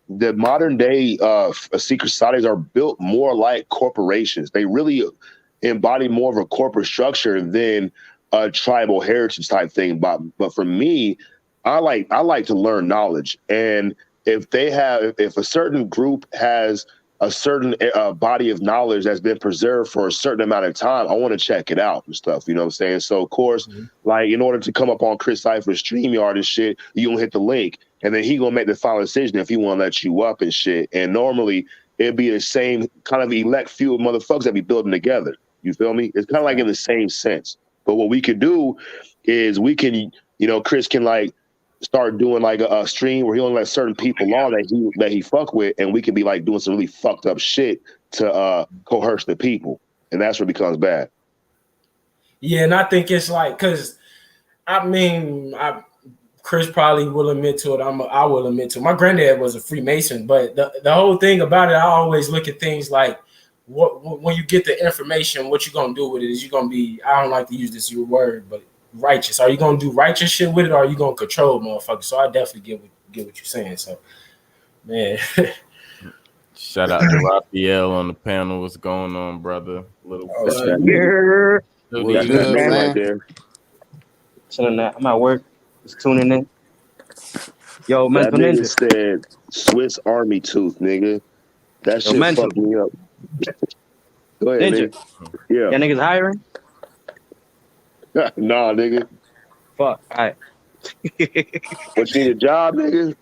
the modern day secret societies are built more like corporations. They really embody more of a corporate structure than a tribal heritage type thing. But for me, I like to learn knowledge. And if a certain group has a certain body of knowledge that's been preserved for a certain amount of time, I want to check it out and stuff. You know what I'm saying? So of course, like in order to come up on Chris Cypher's StreamYard and shit, you gonna hit the link, and then he gonna make the final decision if he want to let you up and shit. And normally it'd be the same kind of elect few motherfuckers that be building together. You feel me? It's kind of like in the same sense. But what we could do is we can, you know, Chris can like start doing like a stream where he only let certain people on that he fuck with, and we can be like doing some really fucked up shit to coerce the people, and that's where it becomes bad. Yeah, and I think it's like, because I mean, Chris probably will admit to it. I will admit to it. My granddad was a Freemason, but the whole thing about it, I always look at things like, when you get the information, what you gonna do with it is you're gonna be, I don't like to use this word, but righteous. Are you gonna do righteous shit with it, or are you gonna control motherfuckers? So I definitely get what you're saying. So, man. Shout out to Raphael on the panel. What's going on, brother? What's good, man? man? Right there. Chilling that. I'm at work. Just tuning in. Yo, That Mental nigga Ninja. said Swiss Army tooth, nigga. That shit Mental. fucked me up. Go ahead, Ninja. nigga. Yeah. Y'all niggas hiring? Nah, nigga. Fuck. All right. What, you need a job, nigga?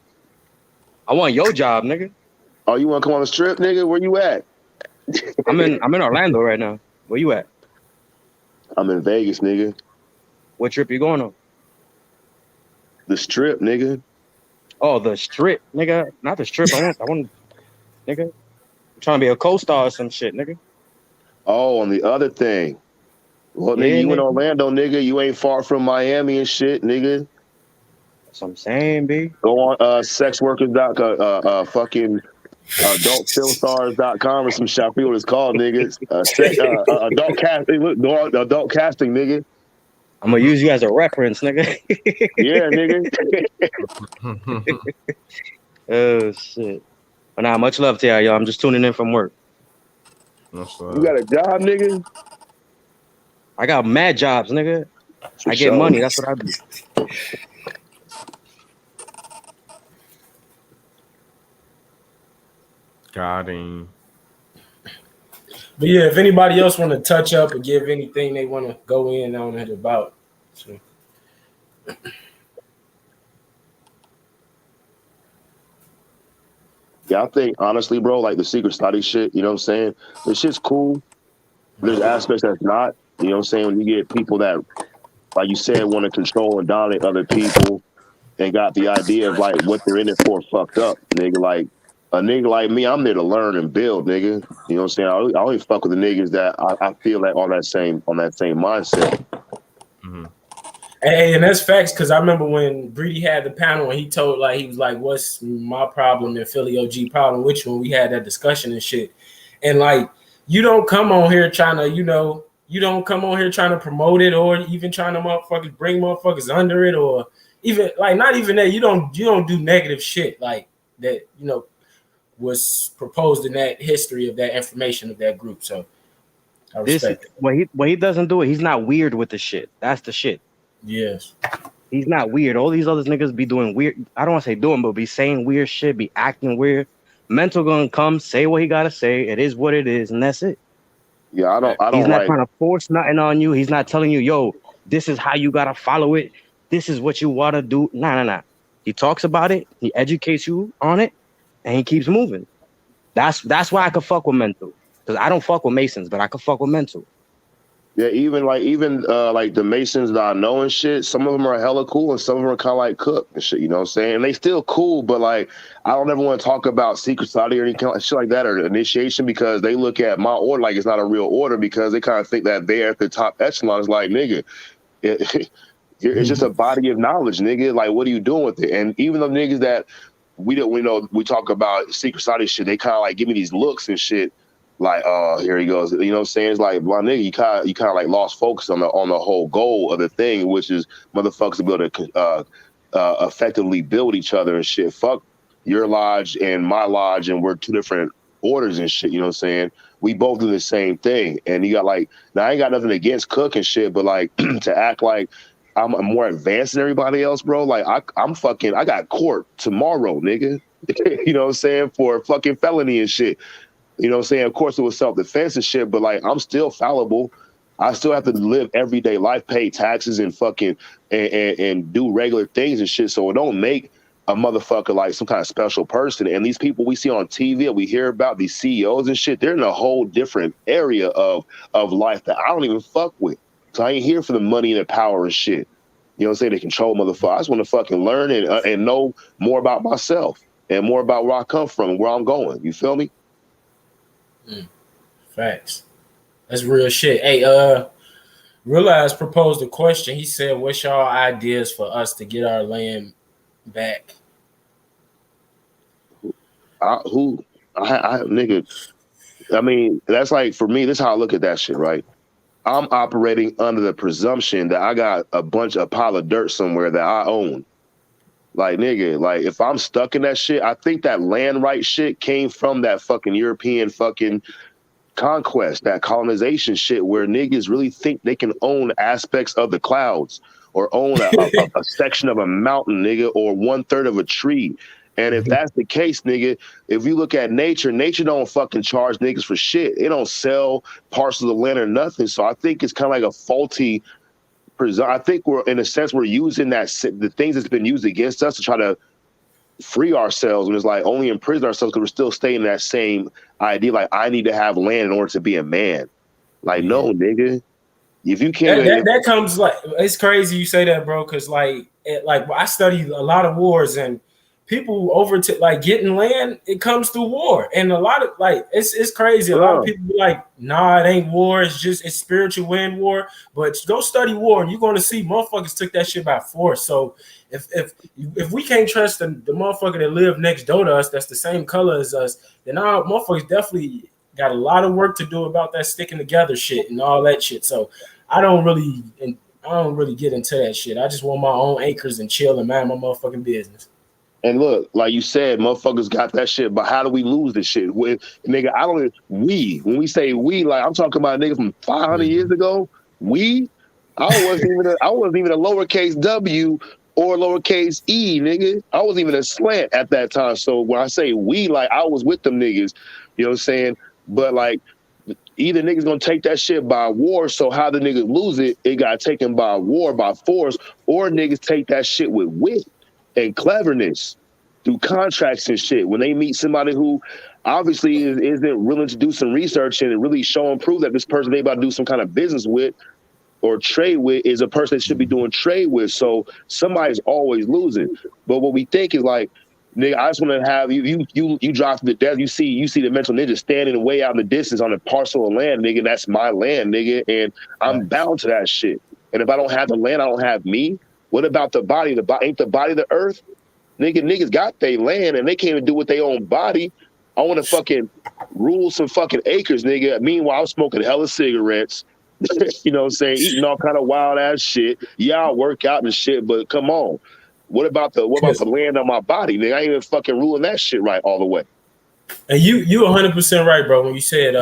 I want your job, nigga. Oh, you want to come on the strip, nigga? Where you at? I'm in Orlando right now. Where you at? I'm in Vegas, nigga. What trip you going on? The strip, nigga. Oh, the strip, nigga. Not the strip. I want, nigga. I'm trying to be a co-star or some shit, nigga. Oh, on the other thing. Well, Yeah, nigga, you in nigga. Orlando, nigga. You ain't far from Miami and shit, nigga. That's what I'm saying, B. Go on sexworkers.com, fucking adultfilmstars.com or some shit. I forget what it's called, niggas. Adult casting. Look, go on adult casting, nigga. I'm gonna use you as a reference, nigga. Yeah, nigga. Oh shit. But nah, much love to y'all. I'm just tuning in from work. You got a job, nigga? I got mad jobs, nigga. For I get sure. money. That's what I do. Got him. But yeah, if anybody else want to touch up or give anything they want to go in on it about. So. Yeah, I think honestly, bro, like the secret study shit, you know what I'm saying? The shit's cool. There's aspects that's not. You know what I'm saying? When you get people that, like you said, want to control and dominate other people and got the idea of like what they're in it for fucked up, nigga. Like a nigga like me, I'm there to learn and build, nigga. You know what I'm saying? I only fuck with the niggas that I feel like on that same mindset. Mm-hmm. Hey, and that's facts, because I remember when Breedy had the panel and he told, like, he was like, what's my problem and Philly OG problem with you? And we had that discussion and shit. And like, you don't come on here trying to, you don't come on here trying to promote it or even trying to motherfuckers bring motherfuckers under it, or even like not even that. You don't do negative shit like that, was proposed in that history of that information of that group. So I respect it. When he doesn't do it, he's not weird with the shit. That's the shit. Yes. He's not weird. All these other niggas be doing weird. I don't want to say doing, but be saying weird shit, be acting weird. Mental gonna come, say what he gotta say. It is what it is, and that's it. Yeah, I don't. He's not like, trying to force nothing on you. He's not telling you, yo, this is how you gotta follow it. This is what you wanna do. Nah. He talks about it. He educates you on it, and he keeps moving. That's why I could fuck with Mental, because I don't fuck with Masons, but I could fuck with Mental. Yeah, even like the Masons that I know and shit, some of them are hella cool and some of them are kind of like Cook and shit, you know what I'm saying? And they still cool, but like, I don't ever want to talk about secret society or anything like shit like that or initiation, because they look at my order like it's not a real order, because they kind of think that they're at the top echelon. It's like, nigga, it's just a body of knowledge, nigga. Like, what are you doing with it? And even the niggas that we talk about secret society shit, they kind of like give me these looks and shit. Like, here he goes. You know what I'm saying? It's like, well, nigga, you kind of like lost focus on the whole goal of the thing, which is motherfuckers to be able to effectively build each other and shit. Fuck your lodge and my lodge, and we're two different orders and shit. You know what I'm saying? We both do the same thing. And you got like, now I ain't got nothing against Cook and shit, but like to act like I'm more advanced than everybody else, bro. Like I got court tomorrow, nigga. You know what I'm saying? For fucking felony and shit. You know what I'm saying? Of course, it was self-defense and shit, but like, I'm still fallible. I still have to live everyday life, pay taxes and fucking and do regular things and shit. So it don't make a motherfucker like some kind of special person. And these people we see on TV that we hear about, these CEOs and shit, they're in a whole different area of life that I don't even fuck with. So I ain't here for the money and the power and shit. You know what I'm saying? They control motherfucker. I just want to fucking learn and know more about myself and more about where I come from and where I'm going. You feel me? Facts. That's real shit. Hey, Realize proposed a question. He said, what's y'all ideas for us to get our land back? Nigga, I mean, that's like, for me, this is how I look at that shit, right? I'm operating under the presumption that I got a pile of dirt somewhere that I own. Like, nigga, like, if I'm stuck in that shit, I think that land right shit came from that fucking European fucking conquest, that colonization shit, where niggas really think they can own aspects of the clouds or own a section of a mountain, nigga, or 1/3 of a tree. And if that's the case, nigga, if you look at nature don't fucking charge niggas for shit. They don't sell parcels of land or nothing. So I think it's kind of like a faulty. I think we're, in a sense, we're using the things that's been used against us to try to free ourselves, and it's like only imprison ourselves because we're still staying in that same idea. Like, I need to have land in order to be a man. Like, no, nigga. If you can't, that comes like, it's crazy you say that, bro. Because like I study a lot of wars, and people over to like getting land, it comes through war. And a lot of like it's crazy. A lot of people be like, nah, it ain't war, it's spiritual wind war. But go study war and you're gonna see motherfuckers took that shit by force. So if we can't trust the motherfucker that live next door to us that's the same color as us, then our motherfuckers definitely got a lot of work to do about that sticking together shit and all that shit. So I don't really get into that shit. I just want my own acres and chill and mind my motherfucking business. And look, like you said, motherfuckers got that shit, but how do we lose this shit? Nigga, when we say we, like I'm talking about a nigga from 500 years ago, I wasn't even a lowercase W or lowercase E, nigga. I wasn't even a slant at that time. So when I say we, like I was with them niggas, you know what I'm saying? But like, either niggas gonna take that shit by war, so how the niggas lose it, it got taken by war, by force, or niggas take that shit with wit and cleverness through contracts and shit. When they meet somebody who obviously isn't willing to do some research and really show and prove that this person they about to do some kind of business with or trade with is a person they should be doing trade with. So somebody's always losing. But what we think is like, nigga, I just want to have you drive to the desert. You see the mental ninja standing way out in the distance on a parcel of land, nigga. That's my land, nigga, and I'm bound to that shit. And if I don't have the land, I don't have me. What about the body? Ain't the body the earth? Niggas got their land and they can't even do with their own body. I want to fucking rule some fucking acres, nigga. Meanwhile, I'm smoking hella cigarettes. You know what I'm saying? Eating all kind of wild ass shit. Yeah, I'll work out and shit, but come on. What about the land on my body, nigga? I ain't even fucking ruling that shit right all the way. And you 100% right, bro. When you said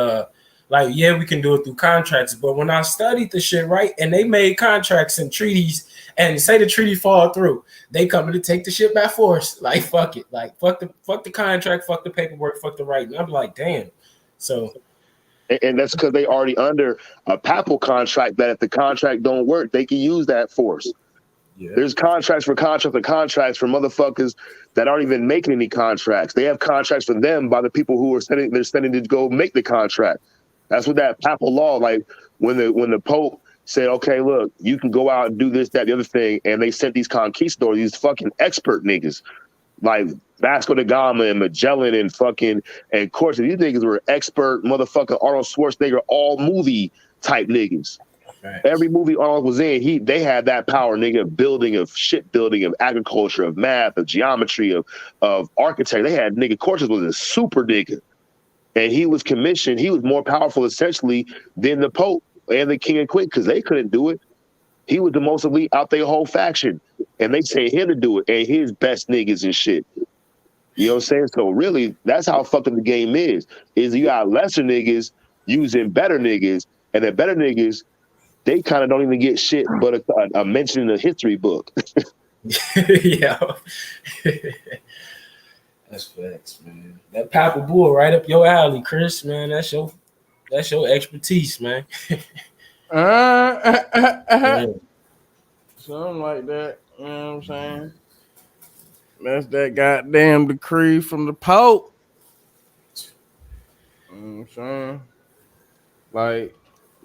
like, yeah, we can do it through contracts, but when I studied the shit, right, and they made contracts and treaties, and say the treaty fall through, they come to take the shit by force. Like, fuck it, like fuck the contract, fuck the paperwork, fuck the writing. I'm like, damn. So, and that's because they already under a papal contract that if the contract don't work, they can use that force. Yeah. There's contracts for motherfuckers that aren't even making any contracts. They have contracts for them by the people who are sending to go make the contract. That's what that papal law, like when the Pope said, okay, look, you can go out and do this, that, the other thing, and they sent these conquistadors, these fucking expert niggas, like Vasco da Gama and Magellan and Cortes. These niggas were expert motherfucking Arnold Schwarzenegger, all movie type niggas. Right. Every movie Arnold was in, they had that power, nigga, of shipbuilding, of agriculture, of math, of geometry, of architecture. They had nigga, Cortes was a super nigga. And he was commissioned, he was more powerful essentially than the Pope and the King and Queen because they couldn't do it. He was the most elite out their whole faction. And they sent him to do it and his best niggas and shit. You know what I'm saying? So really, that's how fucking the game is you got lesser niggas using better niggas, and the better niggas, they kind of don't even get shit but a mention in the history book. Yeah. That's facts, man. That papal bull right up your alley, Chris, man. That's your expertise, man. Something like that. You know what I'm saying? That's that goddamn decree from the Pope. You know what I'm saying? Like,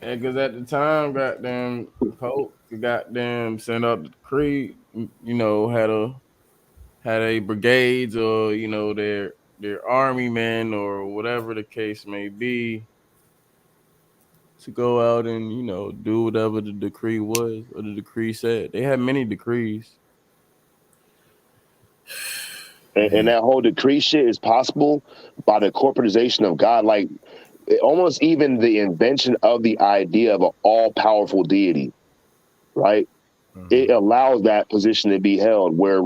because at the time, goddamn, Pope, goddamn, sent out the decree, you know, had a brigades or, you know, their army men or whatever the case may be to go out and, you know, do whatever the decree was or the decree said. They had many decrees. And that whole decree shit is possible by the corporatization of God. Like, almost even the invention of the idea of an all-powerful deity, right? Mm-hmm. It allows that position to be held where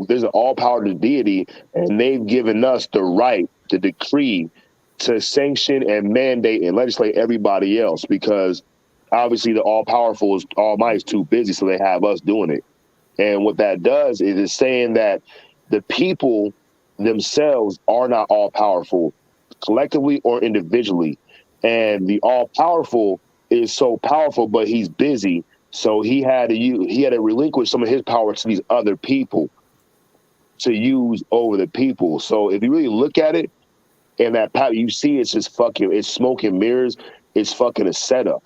there's an all-powerful deity, and they've given us the right, the decree, to sanction and mandate and legislate everybody else because obviously the all-powerful is almighty is too busy, so they have us doing it. And what that does is it's saying that the people themselves are not all-powerful, collectively or individually. And the all-powerful is so powerful, but he's busy. So he had to relinquish some of his power to these other people to use over the people. So if you really look at it, and that power, you see it's just fucking, it's smoke and mirrors. It's fucking a setup.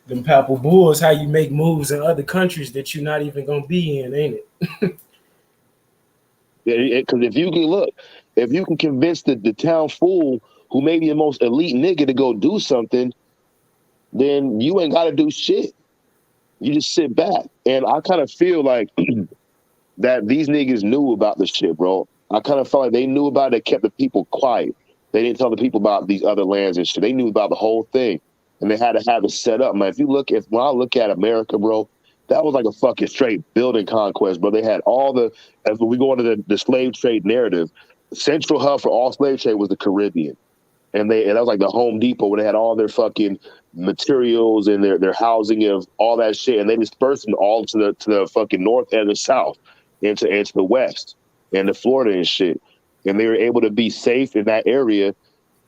them Papal Bulls, how you make moves in other countries that you're not even gonna be in, ain't it? Yeah, because if you can convince the town fool who may be the most elite nigga to go do something, then you ain't got to do shit. You just sit back. And I kind of feel like that these niggas knew about the shit, bro. I kind of felt like they knew about it. They kept the people quiet. They didn't tell the people about these other lands and shit. They knew about the whole thing, and they had to have it set up, man. When I look at America, bro, that was like a fucking straight building conquest, bro. They had as we go into the slave trade narrative, the central hub for all slave trade was the Caribbean. And that was like the Home Depot where they had all their fucking materials and their housing of all that shit, and they dispersed them all to the fucking north and the south, and to the west and to Florida and shit. And they were able to be safe in that area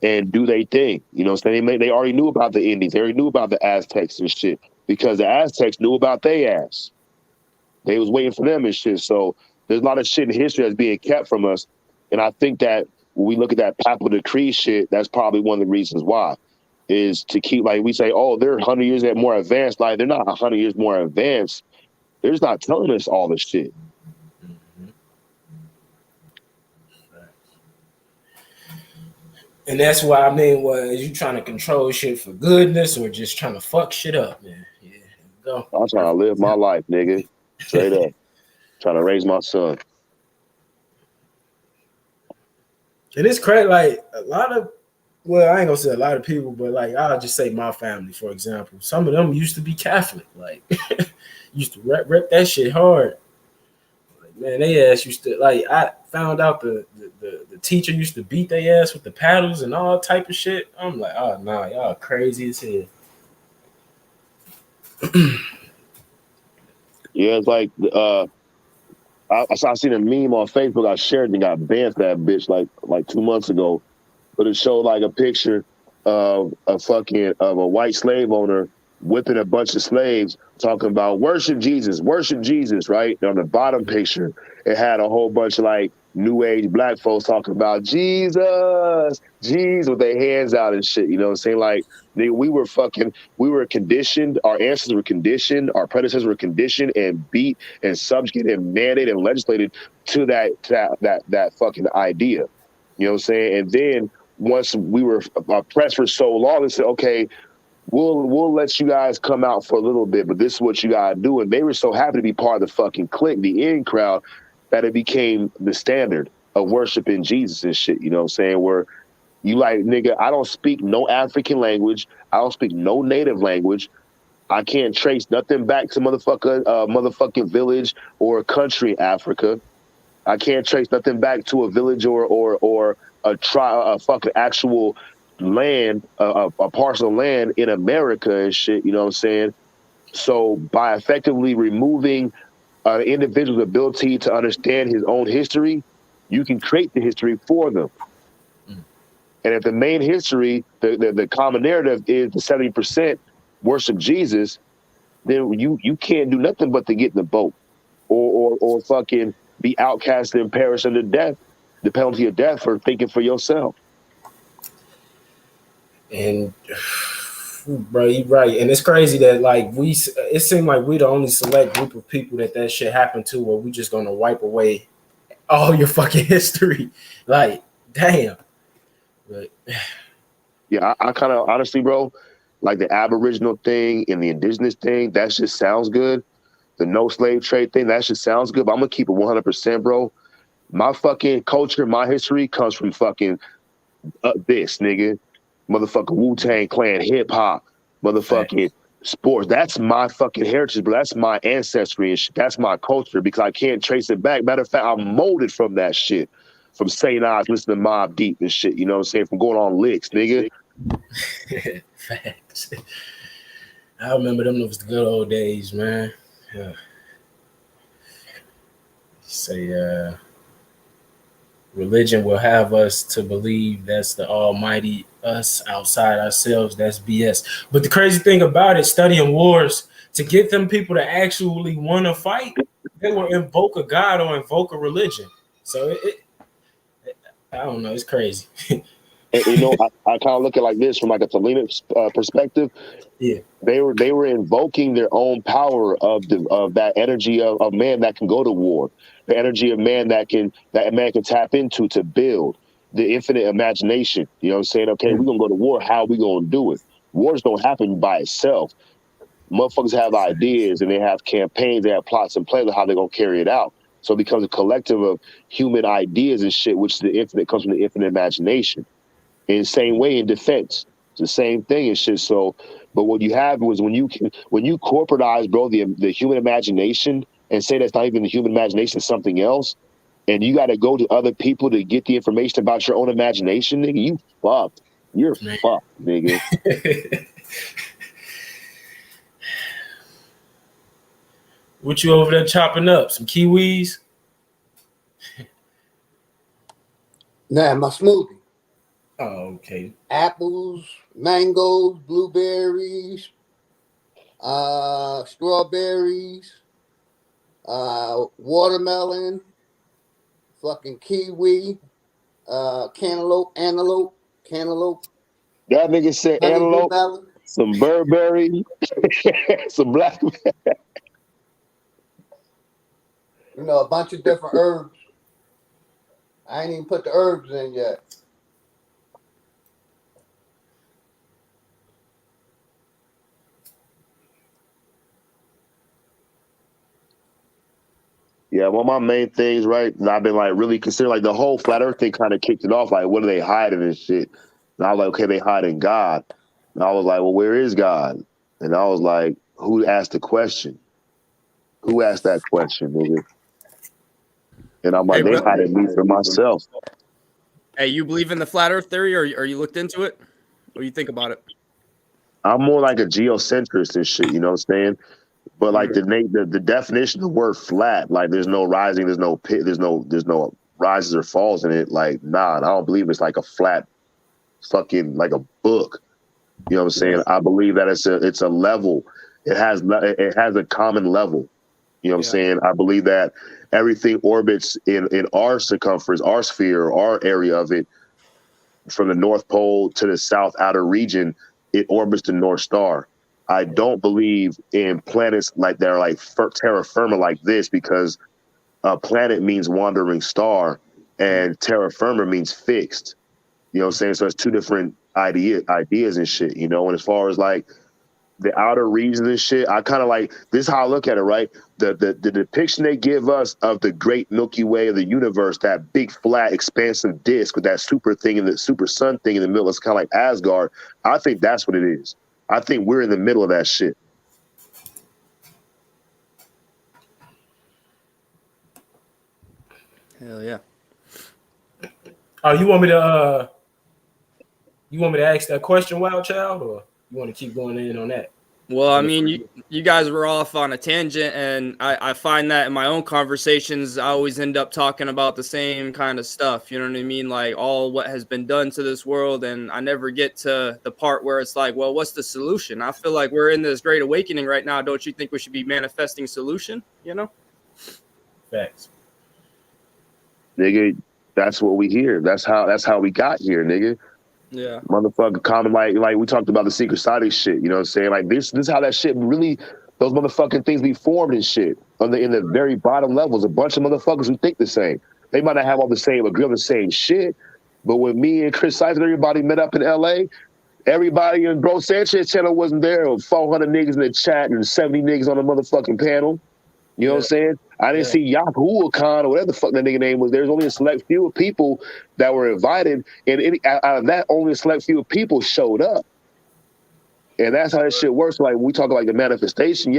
and do their thing. You know what I'm saying? They already knew about the Indians. They already knew about the Aztecs and shit because the Aztecs knew about their ass. They was waiting for them and shit. So there's a lot of shit in history that's being kept from us. And I think that when we look at that papal decree shit, that's probably one of the reasons why, is to keep, like we say, oh, they're 100 years more advanced. Like, they're not 100 years more advanced. They're just not telling us all this shit. And that's why, I mean, is you trying to control shit for goodness or just trying to fuck shit up, man? Yeah, go. I'm trying to live my life, nigga. Straight up. Trying to raise my son. And it's crazy, like a lot of, well, I ain't gonna say a lot of people, but like I'll just say my family, for example. Some of them used to be Catholic, like used to rep that shit hard. Like, man, they ass used to, like, I found out the teacher used to beat their ass with the paddles and all type of shit. I'm like, oh nah, y'all crazy as hell. Yeah, it's like I seen a meme on Facebook. I shared and got banned for that bitch like 2 months ago. But it showed like a picture of a white slave owner whipping a bunch of slaves, talking about worship Jesus, right? And on the bottom picture, it had a whole bunch of like new age black folks talking about Jesus with their hands out and shit. You know what I'm saying? Like, we were conditioned, our ancestors were conditioned, our predecessors were conditioned and beat and subjugated and mandated and legislated to that fucking idea. You know what I'm saying? And then once we were oppressed for so long, they said, okay, we'll let you guys come out for a little bit, but this is what you gotta do. And they were so happy to be part of the fucking clique, the in crowd, that it became the standard of worshiping Jesus and shit. You know what I'm saying? Where you like, nigga, I don't speak no African language. I don't speak no native language. I can't trace nothing back to motherfucking village or country in Africa. I can't trace nothing back to a village or a fucking actual land, a parcel of land in America and shit. You know what I'm saying? So by effectively removing an individual's ability to understand his own history, you can create the history for them. And if the main history, the common narrative is the 70% worship Jesus, then you can't do nothing but to get in the boat or fucking be outcasted and perish under death, the penalty of death for thinking for yourself. And bro, you're right. And it's crazy that like it seemed like we the only select group of people that shit happened to, where we just gonna wipe away all your fucking history. Like, damn. But yeah, I kind of honestly, bro, like the Aboriginal thing and the indigenous thing, that just sounds good. The no slave trade thing, that just sounds good. But I'm gonna keep it 100%, bro. My fucking culture, my history comes from fucking this, nigga. Motherfucking Wu-Tang Clan, hip hop, motherfucking sports. That's my fucking heritage, bro. That's my ancestry and shit. That's my culture because I can't trace it back. Matter of fact, I'm molded from that shit. From St. Ives, listening to Mobb Deep and shit, you know what I'm saying? From going on licks, nigga. Facts. I remember them was the good old days, man. Yeah. Say, religion will have us to believe that's the almighty us outside ourselves. That's BS. But the crazy thing about it, studying wars, to get them people to actually want to fight, they will invoke a god or invoke a religion. So I don't know. It's crazy. And, I kind of look at it like this from like a Talina perspective. Yeah. They were invoking their own power of that energy of man that can go to war, the energy of man that man can tap into to build, the infinite imagination. You know what I'm saying? Okay, we're gonna go to war. How are we gonna do it? Wars don't happen by itself. Motherfuckers have ideas and they have campaigns, they have plots and plans of how they're gonna carry it out. So it becomes a collective of human ideas and shit, which is the infinite comes from the infinite imagination. In the same way in defense, it's the same thing and shit. So, but what you have was when you corporatize, bro, the human imagination and say that's not even the human imagination, it's something else, and you got to go to other people to get the information about your own imagination, nigga. You fucked. You're fucked, nigga. What you over there chopping up? Some kiwis? Nah, my smoothie. Oh, okay. Apples, mangoes, blueberries, strawberries, watermelon, fucking kiwi, cantaloupe. That nigga said Honeydew antelope, melon. some Burberry, some black. You know, a bunch of different herbs. I ain't even put the herbs in yet. Yeah, one of my main things, right? And I've been like really considering like the whole flat earth thing kind of kicked it off. Like, what are they hiding and shit? And I was like, okay, they hiding God. And I was like, well, where is God? And I was like, who asked the question? Who asked that question, nigga? And I'm like, Hey, they what? hiding me for myself. Hey, you believe in the flat Earth theory, or you looked into it? What do you think about it? I'm more like a geocentrist and shit, you know what I'm saying? But like the definition of the word flat, like there's no rising, there's no pit, there's no rises or falls in it. Like, nah, I don't believe it's like a flat fucking like a book. You know what I'm saying? I believe that it's a level. It has a common level. You know what I'm saying? I believe that everything orbits in our circumference, our sphere, our area of it, from the North Pole to the South outer region, it orbits the North Star. I don't believe in planets like that are like terra firma like this, because a planet means wandering star and terra firma means fixed. You know what I'm saying? So it's two different ideas and shit, you know? And as far as like the outer regions and shit, I kind of like, this is how I look at it, right? The depiction they give us of the great Milky Way of the universe, that big flat expansive disk with that super thing and the super sun thing in the middle, it's kind of like Asgard. I think that's what it is. I think we're in the middle of that shit. Hell yeah. Oh, you want me to ask that question, Wild Child, or you want to keep going in on that? Well, I mean, you guys were off on a tangent, and I find that in my own conversations, I always end up talking about the same kind of stuff. You know what I mean? Like all what has been done to this world, and I never get to the part where it's like, well, what's the solution? I feel like we're in this great awakening right now. Don't you think we should be manifesting solution? You know? Facts. Nigga, that's what we hear. That's how we got here, nigga. Yeah. Motherfucker, common like we talked about the secret society shit, you know what I'm saying? Like this is how that shit really, those motherfucking things be formed and shit. In the very bottom levels, a bunch of motherfuckers who think the same. They might not have all the same, agree on the same shit, but when me and Chris Sykes and everybody met up in LA, everybody in Bro Sanchez channel wasn't there. 400 niggas in the chat and 70 niggas on the motherfucking panel. You know what I'm saying? I didn't see Yahuwah Khan or whatever the fuck that nigga name was. There's only a select few of people that were invited, and out of that, only a select few of people showed up. And that's how that shit works. Like when we talk like the manifestation,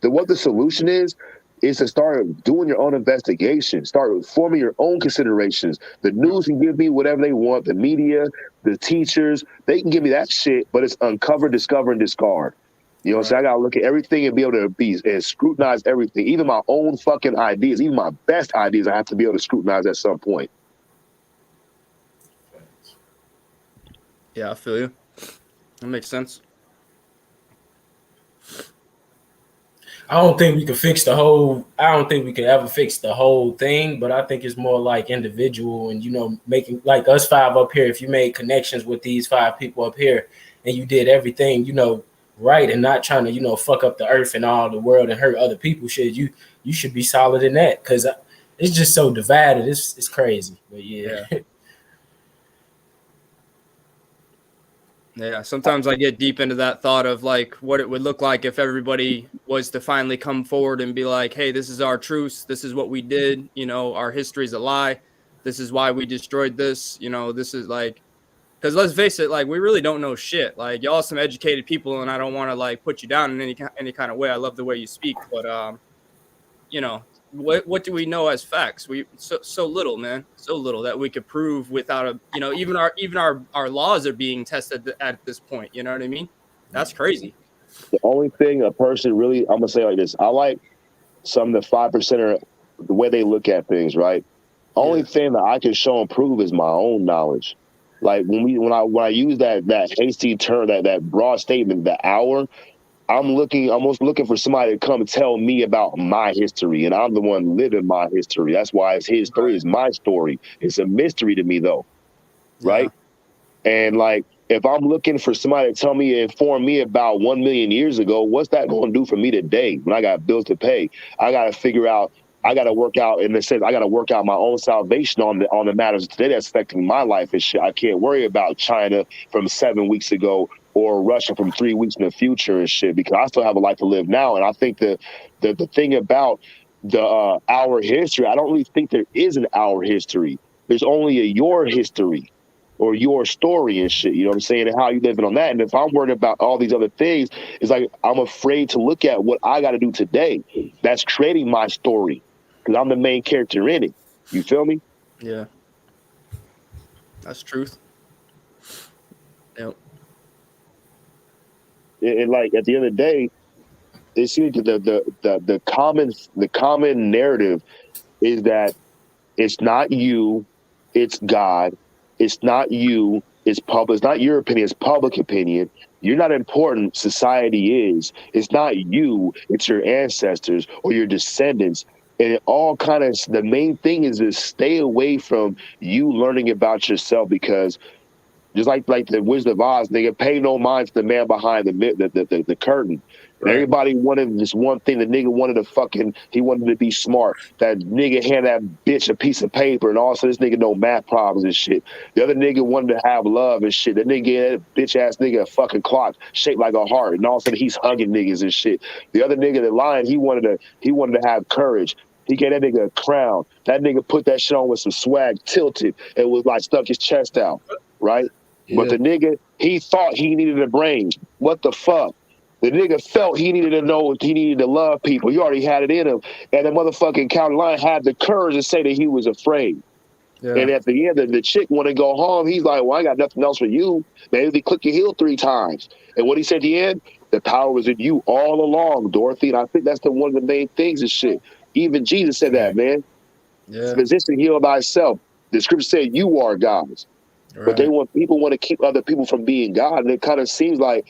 what the solution is to start doing your own investigation, start forming your own considerations. The news can give me whatever they want, the media, the teachers, they can give me that shit, but it's uncover, discover, and discard. You know what I'm saying? I gotta look at everything and be able to and scrutinize everything. Even my own fucking ideas, even my best ideas, I have to be able to scrutinize at some point. Yeah, I feel you. That makes sense. I don't think we could fix the whole. I don't think we could ever fix the whole thing, but I think it's more like individual and making like us five up here. If you made connections with these five people up here, and you did everything right, and not trying to fuck up the earth and all the world and hurt other people, shit, you should be solid in that because it's just so divided. It's crazy, but yeah. Yeah, sometimes I get deep into that thought of like what it would look like if everybody was to finally come forward and be like, hey, this is our truth. This is what we did. Our history is a lie. This is why we destroyed this. This is like, because let's face it, like we really don't know shit. Like y'all some educated people, and I don't want to like put you down in any kind of way. I love the way you speak, but what do we know as facts? We so little, man, so little that we could prove without even our laws are being tested at this point. You know what I mean? That's crazy. The only thing a person really, I'm gonna say like this: I like some of the 5%er the way they look at things. Right? Only thing that I can show and prove is my own knowledge. Like when I use that hasty term, that broad statement, the hour. I'm almost looking for somebody to come tell me about my history, and I'm the one living my history. That's why it's his story, it's my story. It's a mystery to me, though, right? And like, if I'm looking for somebody to tell me, inform me about 1 million years ago, what's that going to do for me today when I got bills to pay? I got to figure out. I got to work out in the sense I got to work out my own salvation on the matters today that's affecting my life and shit. I can't worry about China from 7 weeks ago or Russia from 3 weeks in the future and shit because I still have a life to live now. And I think the thing about the our history, I don't really think there is an our history. There's only a your history or your story and shit. You know what I'm saying? And how you living on that. And if I'm worried about all these other things, it's like I'm afraid to look at what I got to do today. That's creating my story. Because I'm the main character in it. You feel me? Yeah. That's truth. Yep. And like at the end of the day, it seems the common narrative is that it's not you, it's God. It's not you, it's public. It's not your opinion, it's public opinion. You're not important, society is. It's not you, it's your ancestors or your descendants. And it all kind of, the main thing is to stay away from you learning about yourself because just like the Wizard of Oz, nigga, pay no mind to the man behind the curtain. And everybody wanted this one thing. The nigga wanted he wanted to be smart. That nigga hand that bitch a piece of paper and all of a sudden this nigga know math problems and shit. The other nigga wanted to have love and shit. That nigga, that bitch ass nigga, a fucking clock shaped like a heart. And all of a sudden he's hugging niggas and shit. The other nigga, the lion, he wanted to have courage. He gave that nigga a crown. That nigga put that shit on with some swag, tilted, and was like stuck his chest out, right? Yeah. But the nigga, he thought he needed a brain. What the fuck? The nigga felt he needed to know, he needed to love people. He already had it in him. And the motherfucking county line had the courage to say that he was afraid. Yeah. And at the end, the chick want to go home. He's like, well, I got nothing else for you. Maybe click your heel 3 times. And what he said at the end, the power was in you all along, Dorothy. And I think that's one of the main things and shit. Even Jesus said that, man. Yeah. Physician, heal thyself. The scripture said you are gods. Right. But people want to keep other people from being God. And it kind of seems like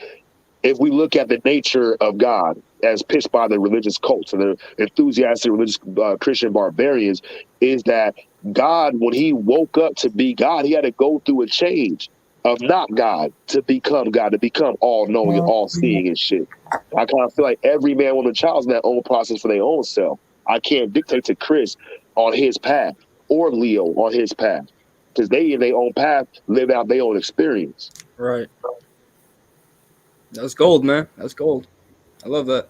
if we look at the nature of God as pitched by the religious cults and the enthusiastic religious Christian barbarians, is that God, when he woke up to be God, he had to go through a change of not God to become God, to become all-knowing and all-seeing and shit. I kind of feel like every man, woman, child is in that own process for their own self. I can't dictate to Chris on his path or Leo on his path because they, in their own path, live out their own experience. Right. That's gold, man. That's gold. I love that.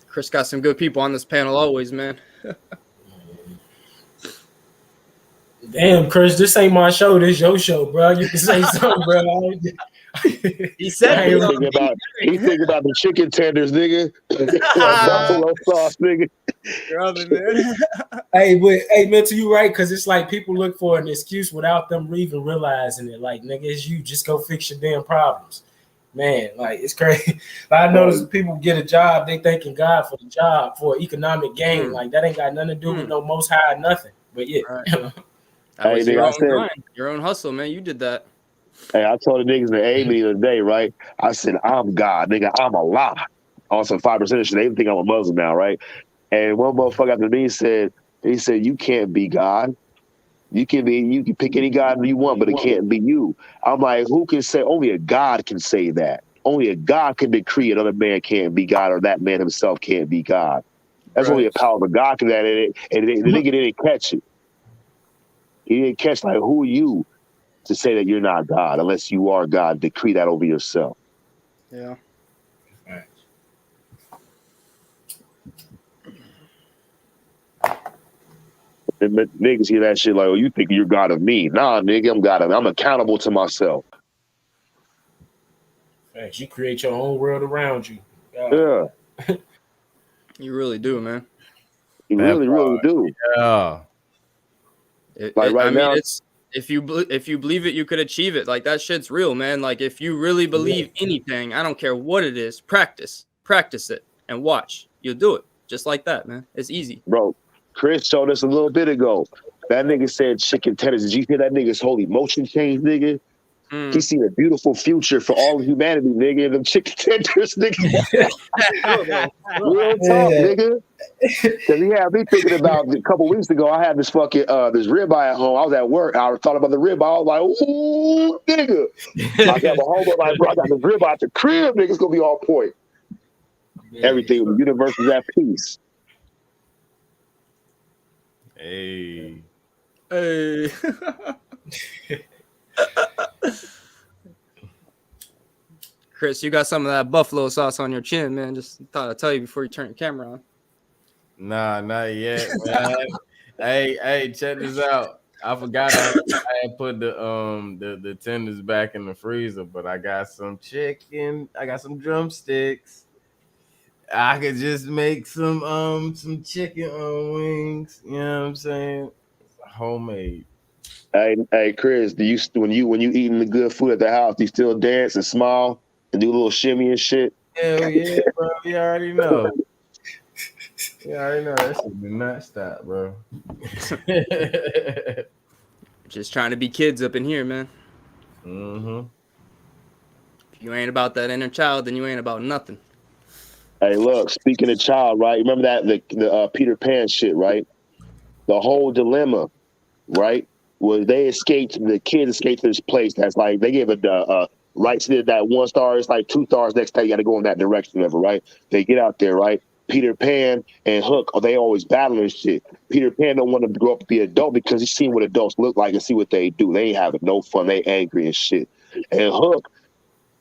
Chris got some good people on this panel always, man. Damn, Chris, this ain't my show. This your show, bro. You can say something, bro. He said he think about the chicken tenders, nigga. Buffalo sauce, nigga. Hey, man, to you right, because it's like people look for an excuse without them even realizing it. Like, nigga, it's you. Just go fix your damn problems. Man, like, it's crazy. I notice people get a job, they thanking God for the job, for economic gain. Like, that ain't got nothing to do with no most high nothing. But yeah. Right. That was your own hustle, man. You did that. Hey, I told the niggas in the A meeting the other day, right? I said, I'm God, nigga, I'm Allah. On some 5% shit. They think I'm a Muslim now, right? And one motherfucker after me said, you can't be God. You can pick any God you want, but it can't be you. I'm like, who can say? Only a God can say that. Only a God can decree another man can't be God, or that man himself can't be God. That's only a power of a God can that. And the nigga didn't catch it. He didn't catch, like, who are you to say that you're not God, unless you are God? Decree that over yourself. Yeah. And niggas hear that shit like, oh, you think you're God of me? Nah, nigga, I'm accountable to myself. Thanks. You create your own world around you. Yeah. You really do, man. You really, really do. Yeah. Now, it's if you believe it, you could achieve it. Like, that shit's real, man. Like, if you really believe anything, I don't care what it is, practice it and watch. You'll do it just like that, man. It's easy, bro. Chris showed us a little bit ago. That nigga said chicken tenders. Did you hear that nigga's whole emotion change, nigga? He seen a beautiful future for all of humanity, nigga. And them chicken tenders, nigga. Real talk, nigga. Because he had me thinking about a couple weeks ago. I had this fucking this ribeye at home. I was at work. I thought about the ribeye. I was like, ooh, nigga. I got my homeboy like, bro, I got the ribeye at the crib. Nigga's gonna be on point. Everything. The universe is at peace. Hey. Chris, you got some of that buffalo sauce on your chin, man. Just thought I'd tell you before you turn your camera on. Nah, not yet, man. hey, check this out. I forgot I had put the tenders back in the freezer, but I got some chicken. I got some drumsticks. I could just make some chicken wings. You know what I'm saying? Homemade. Hey, Chris, do you when you eating the good food at the house, do you still dance and smile and do a little shimmy and shit? Hell yeah, bro. You already know. That shit did not stop, bro. Just trying to be kids up in here, man. Mm-hmm. If you ain't about that inner child, then you ain't about nothing. Hey, look, speaking of child, right? Remember that the Peter Pan shit, right? The whole dilemma, right? Was the kids escaped to this place that's like, they gave a rights to that 1 star, it's like 2 stars next time you got to go in that direction, whatever, right? They get out there, right? Peter Pan and Hook, they always battling shit. Peter Pan don't want to grow up to be an adult because he's seen what adults look like and see what they do. They ain't having no fun. They angry and shit. And Hook,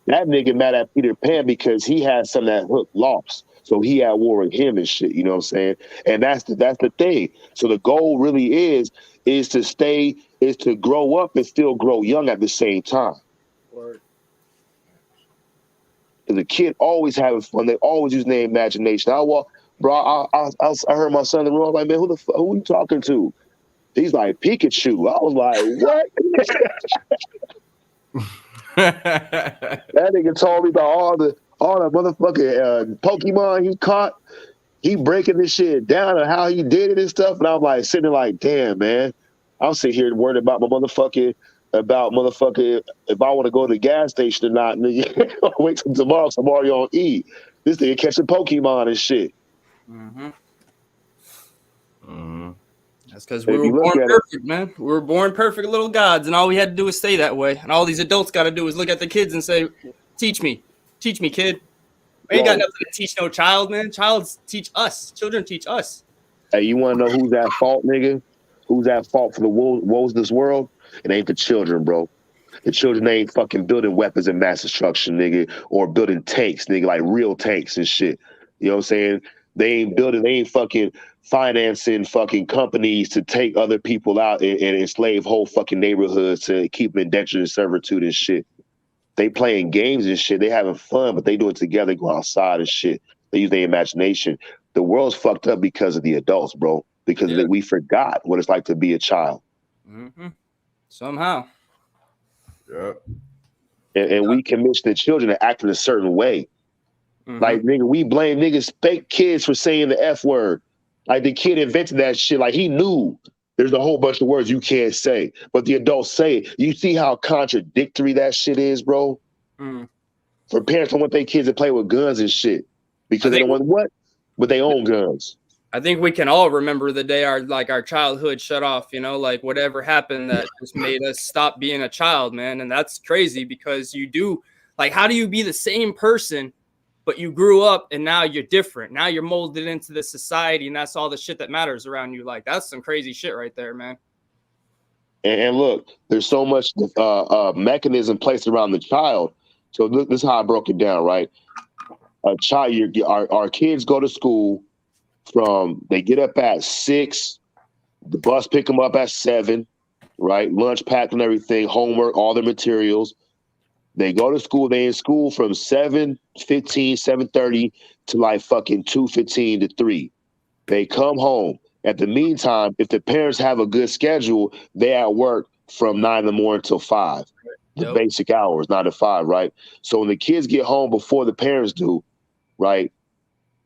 that nigga mad at Peter Pan because he had some that Hook lost. So he at war with him and shit, you know what I'm saying? And that's the thing. So the goal really is to grow up and still grow young at the same time. Word. The kid always having fun. They always using their imagination. I heard my son in the room. I was like, man, who are you talking to? He's like, Pikachu. I was like, what? That nigga told me about all the motherfucking Pokemon he caught. He breaking this shit down and how he did it and stuff. And I'm like sitting there like, damn, man. I'm sitting here worried about motherfucker if I want to go to the gas station or not, nigga. Wait till tomorrow you on E. This nigga catching Pokemon and shit. Mm-hmm. Mm-hmm. That's because we were born perfect, man. We were born perfect little gods, and all we had to do was stay that way. And all these adults got to do is look at the kids and say, teach me, kid. We ain't got nothing to teach no child, man. Children teach us. Hey, you want to know who's at fault, nigga? Who's at fault for the woes of this world? It ain't the children, bro. The children ain't fucking building weapons of mass destruction, nigga, or building tanks, nigga, like real tanks and shit. You know what I'm saying? They ain't fucking financing fucking companies to take other people out and enslave whole fucking neighborhoods to keep them indentured in servitude and shit. They playing games and shit. They having fun, but they do it together, go outside and shit. They use their imagination. The world's fucked up because of the adults, bro, because we forgot what it's like to be a child. Mm-hmm. Somehow. Yep. And we commission the children to act in a certain way. Mm-hmm. Like, nigga, we blame niggas, fake kids for saying the F word. Like, the kid invented that shit. Like, he knew. There's a whole bunch of words you can't say, but the adults say it. You see how contradictory that shit is, bro? For parents don't want their kids to play with guns and shit because they don't want what? But they own guns. I think we can all remember the day our childhood shut off, you know, like whatever happened that just made us stop being a child, man. And that's crazy because you do, like, how do you be the same person, but you grew up and now you're different? Now you're molded into the society and that's all the shit that matters around you. Like, that's some crazy shit right there, man. And look, there's so much mechanism placed around the child. So this is how I broke it down, right? A child, our kids go to school they get up at 6, the bus pick them up at 7, right? Lunch packed and everything, homework, all their materials. They go to school. They in school from 7:15, 7:30 to like fucking 2:15 to 3. They come home. At the meantime, if the parents have a good schedule, they at work from 9 in the morning till 5. The basic hours, 9 to 5, right? So when the kids get home before the parents do, right,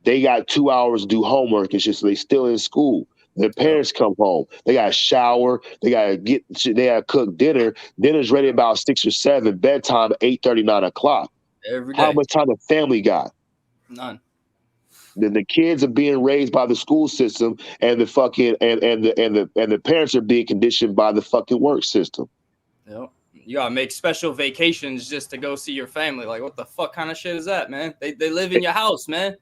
they got 2 hours to do homework and shit, so they still in school. Their parents come home. They got to shower. They got to cook dinner. Dinner's ready about 6 or 7. Bedtime 8:30, 9 o'clock. Every day. How much time the family got? None. Then the kids are being raised by the school system, and the fucking and the parents are being conditioned by the fucking work system. Yep. You gotta make special vacations just to go see your family. Like, what the fuck kind of shit is that, man? They live in your house, man.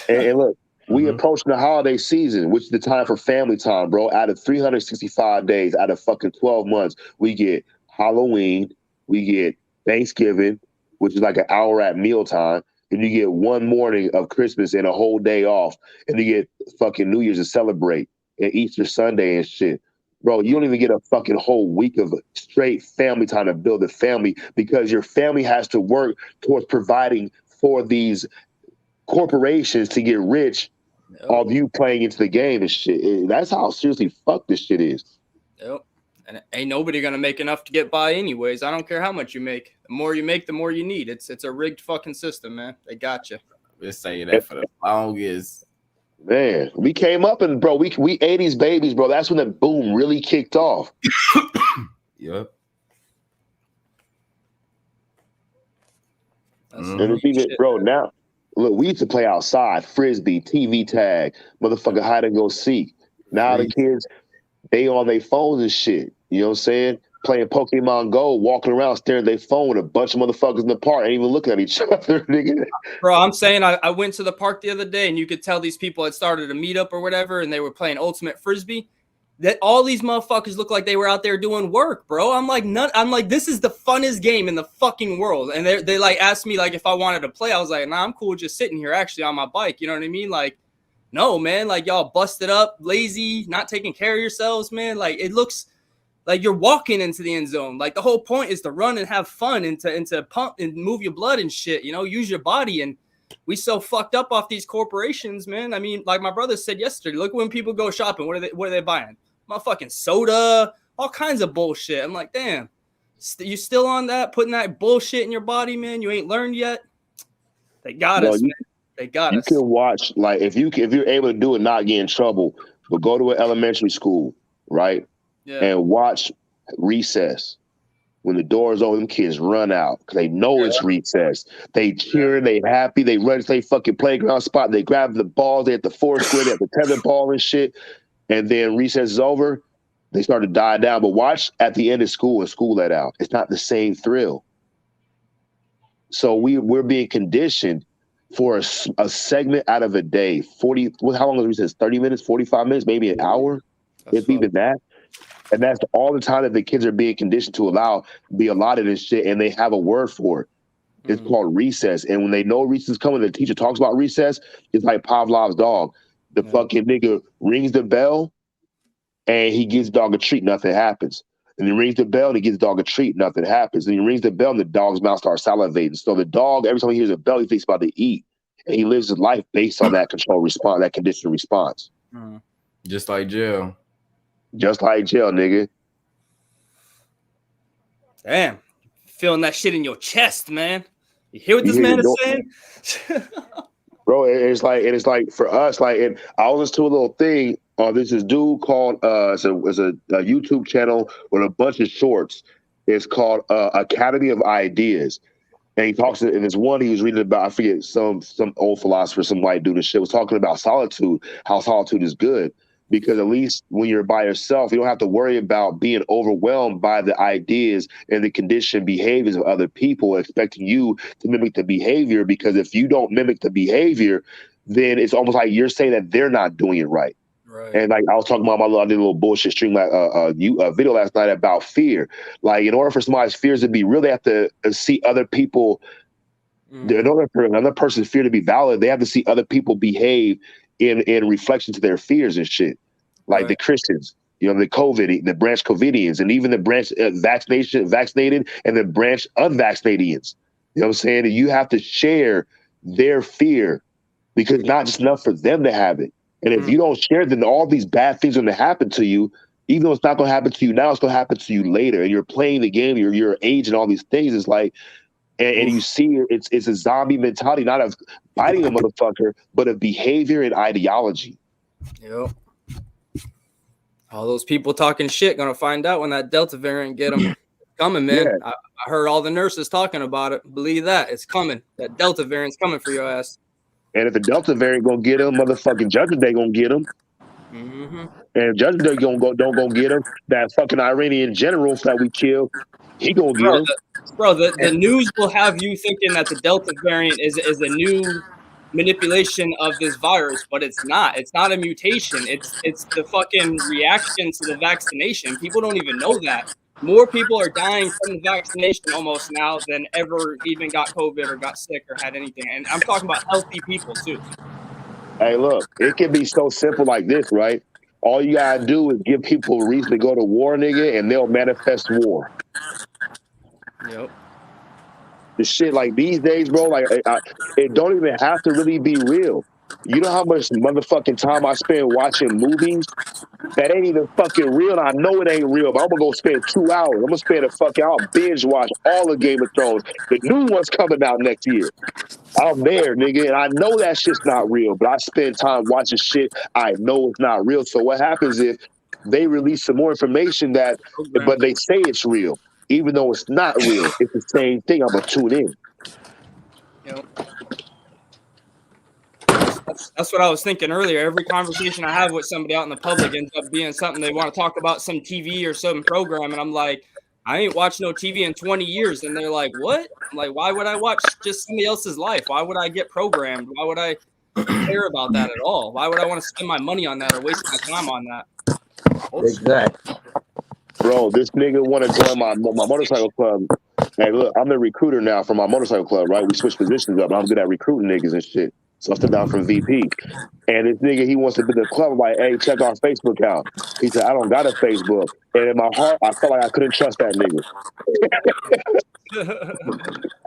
And look, we approaching the holiday season, which is the time for family time, bro. Out of 365 days, out of fucking 12 months, we get Halloween, we get Thanksgiving, which is like an hour at mealtime, and you get one morning of Christmas and a whole day off, and you get fucking New Year's to celebrate, and Easter Sunday and shit. Bro, you don't even get a fucking whole week of straight family time to build a family because your family has to work towards providing for these corporations to get rich of you playing into the game and shit. That's how seriously fucked this shit is. Yep. And ain't nobody gonna make enough to get by anyways. I don't care how much you make. The more you make, the more you need. It's a rigged fucking system, man. They got you. We're saying that for the longest. Man, we came up and bro, we 80s babies, bro. That's when the boom really kicked off. Yep. And it's even, bro, now look, we used to play outside, frisbee, TV tag, motherfucker hide and go seek. Now the kids, they on their phones and shit. You know what I'm saying? Playing Pokemon Go, walking around, staring at their phone with a bunch of motherfuckers in the park, ain't even looking at each other, nigga. Bro, I'm saying I went to the park the other day and you could tell these people had started a meetup or whatever and they were playing ultimate frisbee. That all these motherfuckers look like they were out there doing work, bro. I'm like, this is the funnest game in the fucking world. And they like asked me like if I wanted to play. I was like, nah, I'm cool just sitting here actually on my bike. You know what I mean? Like, no, man, like y'all busted up, lazy, not taking care of yourselves, man. Like it looks like you're walking into the end zone. Like the whole point is to run and have fun and to pump and move your blood and shit, you know, use your body. And we so fucked up off these corporations, man. I mean, like my brother said yesterday, look when people go shopping, what are they buying? Motherfucking soda, all kinds of bullshit. I'm like, damn, you still on that, putting that bullshit in your body, man? You ain't learned yet? They got us, man. They got us. You can watch, like, if you're able to do it, not get in trouble, but go to an elementary school, right? Yeah. And watch recess. When the doors open, them kids run out because they know it's recess. They cheering, they happy, they run to their fucking playground spot, they grab the balls, they at the four square, they at the tether ball and shit. And then recess is over, they start to die down. But watch at the end of school and school let out. It's not the same thrill. So we're being conditioned for a segment out of a day. 40, how long is recess? 30 minutes, 45 minutes, maybe an hour, if even that. And that's all the time that the kids are being conditioned to be allotted and shit, and they have a word for it. It's called recess. And when they know recess is coming, the teacher talks about recess, it's like Pavlov's dog. The fucking nigga rings the bell and he gives the dog a treat, nothing happens. And he rings the bell and he gives the dog a treat, nothing happens. And he rings the bell and the dog's mouth starts salivating. So the dog, every time he hears a bell, he thinks about to eat. And he lives his life based on that control response, that conditioned response. Just like jail. Just like jail, nigga. Damn. Feeling that shit in your chest, man. You hear what this man is saying? Bro, it's like for us, like, and I was to a little thing There's this dude called it's a YouTube channel with a bunch of shorts. It's called Academy of Ideas. And he talks, and there's one he was reading about, I forget, some old philosopher, some white dude and shit was talking about solitude, how solitude is good. Because at least when you're by yourself, you don't have to worry about being overwhelmed by the ideas and the conditioned behaviors of other people, expecting you to mimic the behavior. Because if you don't mimic the behavior, then it's almost like you're saying that they're not doing it right. Right. And like I was talking about I did a little bullshit stream like video last night about fear. Like in order for somebody's fears to be real, they have to see other people. In order for another person's fear to be valid, they have to see other people behave in reflection to their fears and shit. Like the Christians, the the branch COVIDians, and even the branch vaccinated and the branch unvaccinatedians. You know what I'm saying? And you have to share their fear because not just enough for them to have it. And if you don't share, then all these bad things are going to happen to you. Even though it's not going to happen to you now, it's going to happen to you later. And you're playing the game, your age and all these things. It's like, and you see it's a zombie mentality, not of biting a motherfucker, but of behavior and ideology. Yep. All those people talking shit going to find out when that Delta variant get them. Coming, man. Yeah. I heard all the nurses talking about it. Believe that. It's coming. That Delta variant's coming for your ass. And if the Delta variant gonna get him, motherfucking Judgment Day gonna get him. Mm-hmm. And Judgment Day don't get him. That fucking Iranian general that we killed, he gonna get him. The news will have you thinking that the Delta variant is a new manipulation of this virus, but it's not. It's not a mutation. It's the fucking reaction to the vaccination. People don't even know that. More people are dying from the vaccination almost now than ever even got COVID or got sick or had anything. And I'm talking about healthy people too. Hey, look, it can be so simple like this, right? All you gotta do is give people a reason to go to war, nigga, and they'll manifest war. Yep. The shit like these days, bro, like it don't even have to really be real. You know how much motherfucking time I spend watching movies that ain't even fucking real, and I know it ain't real, but I'm gonna go spend 2 hours. I'm gonna spend I'll binge watch all of Game of Thrones. The new one's coming out next year. I'm there, nigga, and I know that shit's not real, but I spend time watching shit I know it's not real. So what happens if they release some more information but they say it's real, even though it's not real? It's the same thing. I'm gonna tune in. Yep. That's what I was thinking earlier. Every conversation I have with somebody out in the public ends up being something they want to talk about, some TV or some program, and I'm like, I ain't watched no TV in 20 years. And they're like, what? I'm like, why would I watch just somebody else's life? Why would I get programmed? Why would I care about that at all? Why would I want to spend my money on that or waste my time on that? Exactly. Bro, this nigga want to join my motorcycle club. Hey, look, I'm the recruiter now for my motorcycle club, right? We switched positions up. I'm good at recruiting niggas and shit. So I stepped down from VP. And this nigga, he wants to be the club. I'm like, hey, check our Facebook out. He said, I don't got a Facebook. And in my heart, I felt like I couldn't trust that nigga.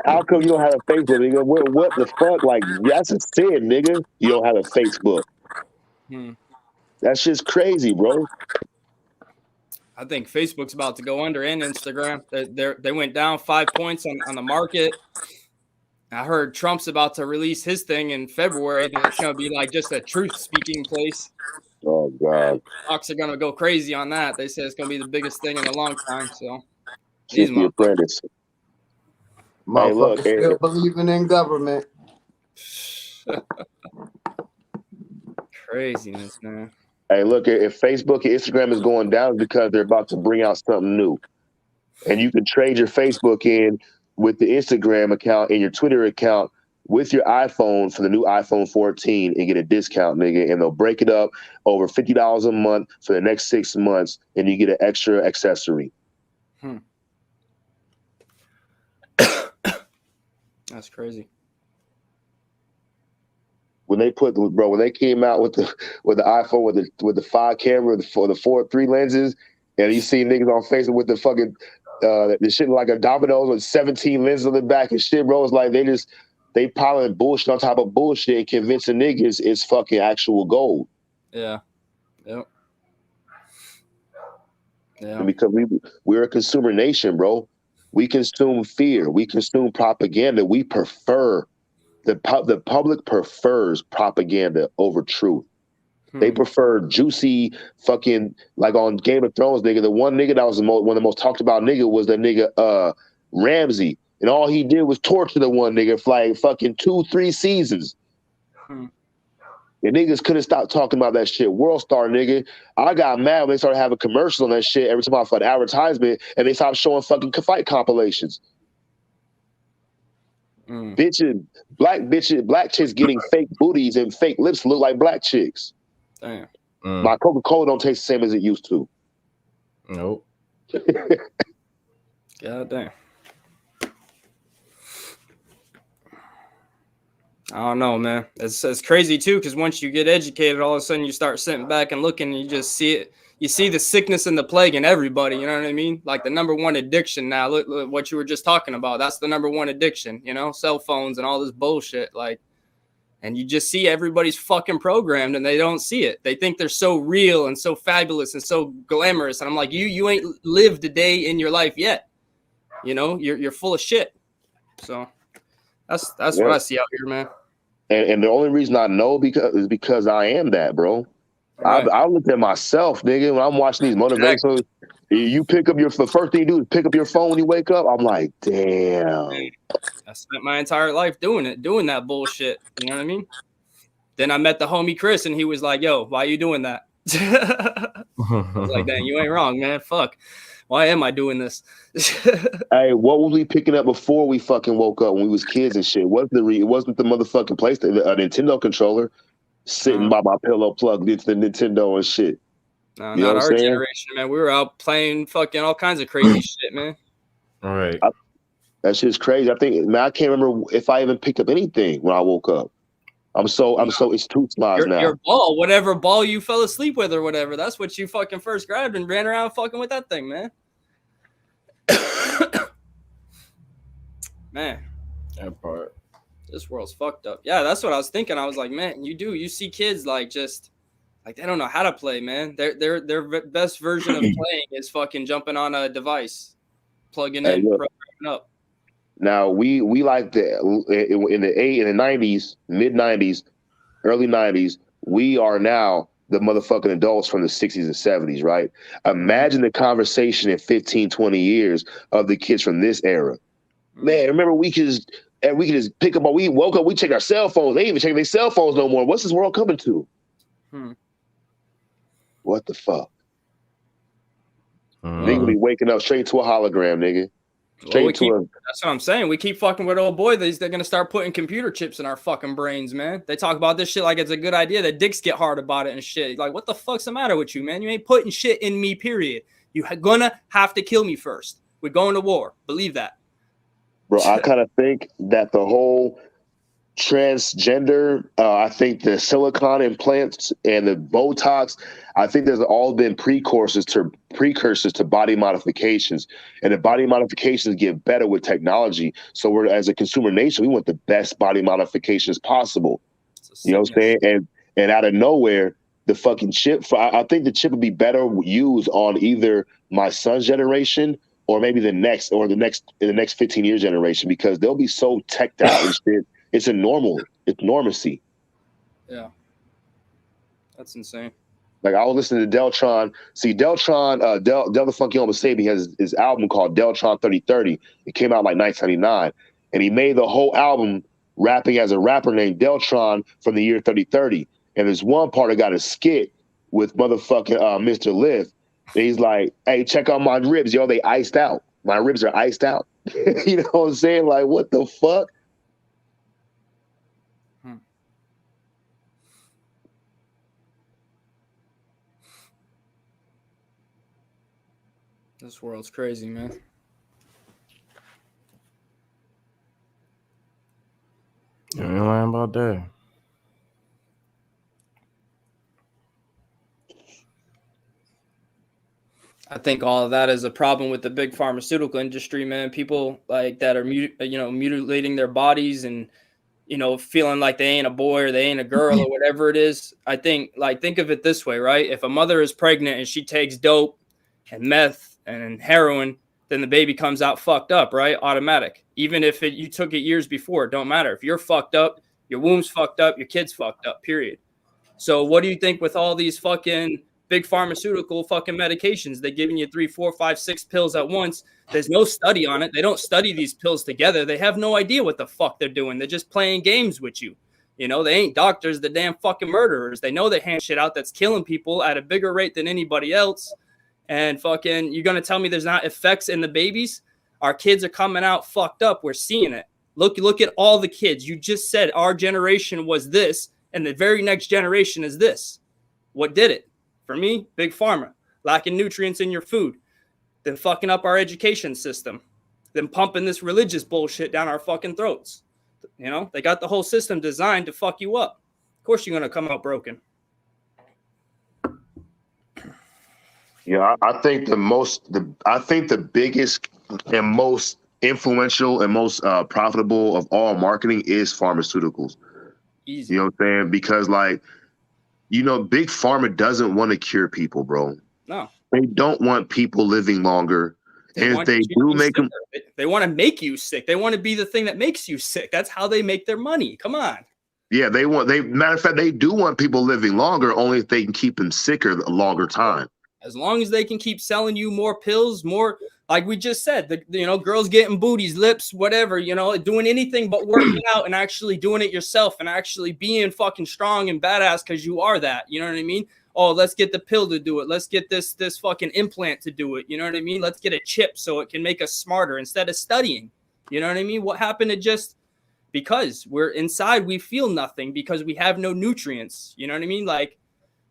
How come you don't have a Facebook, nigga? What the fuck? Like, that's a sin, nigga. You don't have a Facebook. That's just crazy, bro. I think Facebook's about to go under and Instagram. They went down 5 points on the market. I heard Trump's about to release his thing in February. And it's going to be like just a truth-speaking place. Oh, God. Stocks are going to go crazy on that. They say it's going to be the biggest thing in a long time. So, these the apprentice. Motherfuckers still believing in government. Craziness, man. Hey, look, if Facebook and Instagram is going down, it's because they're about to bring out something new. And you can trade your Facebook in with the Instagram account and your Twitter account with your iPhone for the new iPhone 14 and get a discount, nigga. And they'll break it up over $50 a month for the next 6 months, and you get an extra accessory. That's crazy. When they came out with the iPhone with the 5 camera for the 3 lenses, and you see niggas on Facebook with the fucking the shit like a Domino's with 17 lenses on the back and shit, bro. It's like they piling bullshit on top of bullshit and convincing niggas it's fucking actual gold. Yeah. Yep. Yeah. And because we're a consumer nation, bro. We consume fear. We consume propaganda. We prefer the public prefers propaganda over truth. They prefer juicy fucking, like on Game of Thrones, nigga. The one nigga that was one of the most talked about nigga was that nigga Ramsay. And all he did was torture the one nigga for like fucking 2-3 seasons. And niggas couldn't stop talking about that shit. World Star, nigga. I got mad when they started having commercials on that shit every time I saw an advertisement, and they stopped showing fucking fight compilations. Bitches, black chicks getting fake booties and fake lips look like black chicks. Damn. My Coca-Cola don't taste the same as it used to. Nope. God damn. I don't know, man. It's crazy too, because once you get educated, all of a sudden you start sitting back and looking, and you just see it. You see the sickness and the plague in everybody. You know what I mean? Like the number one addiction now. Look what you were just talking about. That's the number one addiction. You know, cell phones and all this bullshit. Like, and you just see everybody's fucking programmed, and they don't see it. They think they're so real and so fabulous and so glamorous. And I'm like, you ain't lived a day in your life yet. You know, you're full of shit. So that's what I see out here, man. And the only reason I know is because I am that, bro. Right. I looked at myself, nigga, when I'm watching these motivational. You pick up the first thing you do is pick up your phone when you wake up. I'm like, damn. I spent my entire life doing that bullshit. You know what I mean? Then I met the homie Chris, and he was like, yo, why are you doing that? I was like, dang, you ain't wrong, man. Fuck. Why am I doing this? Hey, what was we picking up before we fucking woke up when we was kids and shit? It wasn't the motherfucking PlayStation, a Nintendo controller sitting by my pillow plugged into the Nintendo and shit. No, not our generation, man. We were out playing fucking all kinds of crazy shit, man. All right. That shit's crazy. I can't remember if I even picked up anything when I woke up. I'm so institutionalized now. Your ball, whatever ball you fell asleep with or whatever, that's what you fucking first grabbed and ran around fucking with that thing, man. Man. That part. This world's fucked up. Yeah, that's what I was thinking. I was like, man, you see kids like just like they don't know how to play, man. Their best version of playing is fucking jumping on a device, plugging in, programming up. Now we like the in the 90s, mid 90s, early 90s, we are now the motherfucking adults from the 60s and 70s, right? Imagine the conversation in 15, 20 years of the kids from this era. Man, remember we could just pick up. We woke up, we check our cell phones. They ain't even check their cell phones no more. What's this world coming to? What the fuck? Nigga be waking up straight to a hologram, nigga. That's what I'm saying. We keep fucking with old boy. They're gonna start putting computer chips in our fucking brains, man. They talk about this shit like it's a good idea. That dicks get hard about it and shit. Like, what the fuck's the matter with you, man? You ain't putting shit in me, period. You gonna have to kill me first. We're going to war. Believe that. Bro, I kind of think that the whole transgender, I think the silicone implants and the Botox, I think there's all been precursors to body modifications, and the body modifications get better with technology. So we're, as a consumer nation, we want the best body modifications possible. You know what I'm saying? And out of nowhere, the fucking chip, I think the chip would be better used on either my son's generation or maybe in the next 15 year generation, because they'll be so teched out and shit. It's normacy. Yeah. That's insane. Like, I was listening to Deltron. See, Deltron, Del the Funky Homo Sapien has his album called Deltron 3030. It came out like 1999. And he made the whole album rapping as a rapper named Deltron from the year 3030. And there's one part that got a skit with motherfucking Mr. Lift. And he's like, hey, check out my ribs. Yo, they iced out. My ribs are iced out. You know what I'm saying? Like, what the fuck? This world's crazy, man. You ain't lying about that. I think all of that is a problem with the big pharmaceutical industry, man. People like that are, mutilating their bodies and, feeling like they ain't a boy or they ain't a girl or whatever it is. I think, think of it this way, right? If a mother is pregnant and she takes dope and meth and heroin, then the baby comes out fucked up, right? Automatic. Even if you took it years before, it don't matter. If you're fucked up, your womb's fucked up, your kid's fucked up, period. So what do you think with all these fucking big pharmaceutical fucking medications? They're giving you 3, 4, 5, 6 pills at once. There's no study on it. They don't study these pills together. They have no idea what the fuck they're doing. They're just playing games with you. You know, they ain't doctors, they're damn fucking murderers. They know they hand shit out that's killing people at a bigger rate than anybody else. And fucking, you're going to tell me there's not effects in the babies? Our kids are coming out fucked up. We're seeing it. Look at all the kids. You just said our generation was this, and the very next generation is this. What did it? For me, Big Pharma. Lacking nutrients in your food. Then fucking up our education system. Then pumping this religious bullshit down our fucking throats. You know, they got the whole system designed to fuck you up. Of course you're going to come out broken. Yeah, I think the biggest and most influential and most profitable of all marketing is pharmaceuticals. Easy. You know what I'm saying? Because like, you know, Big Pharma doesn't want to cure people, bro. No. They don't want people living longer. And if they do make them, they want to make you sick. They want to be the thing that makes you sick. That's how they make their money. Come on. yeah, matter of fact, they do want people living longer, only if they can keep them sicker a longer time. As long as they can keep selling you more pills, more, like we just said, you know, girls getting booties, lips, whatever, you know, doing anything but working out and actually doing it yourself and actually being fucking strong and badass because you are that. You know what I mean? Oh, let's get the pill to do it. Let's get this fucking implant to do it. You know what I mean? Let's get a chip so it can make us smarter instead of studying. You know what I mean? What happened to just because we're inside, we feel nothing because we have no nutrients. You know what I mean? Like,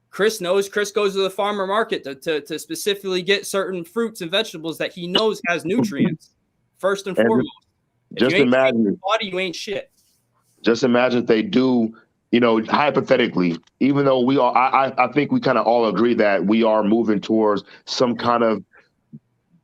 Chris goes to the farmer market to specifically get certain fruits and vegetables that he knows has nutrients. First and foremost. Just imagine your body, you ain't shit. Just imagine if they do, you know, hypothetically, even though I think we kind of all agree that we are moving towards some kind of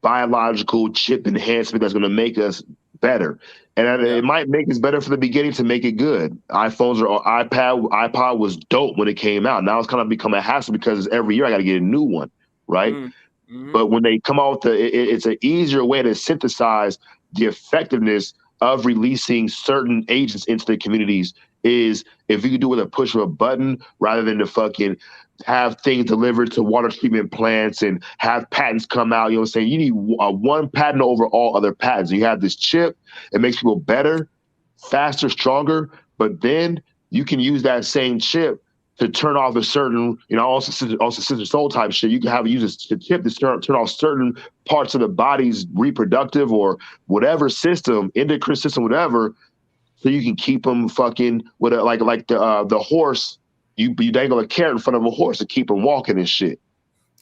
biological chip enhancement that's going to make us better. And it might make us better for the beginning to make it good. iPhones or iPod was dope when it came out. Now it's kind of become a hassle because every year I got to get a new one, right? Mm-hmm. But when they come out with it's an easier way to synthesize the effectiveness of releasing certain agents into the communities is if you could do it with a push of a button rather than to fucking have things delivered to water treatment plants and have patents come out. You know what I'm saying? You need one patent over all other patents. You have this chip. It makes people better, faster, stronger. But then you can use that same chip to turn off a certain, you know, also sister soul type shit. You can use a chip to turn off certain parts of the body's reproductive or whatever system, endocrine system, whatever, so you can keep them fucking with like the horse. You dangle a carrot in front of a horse to keep them walking and shit.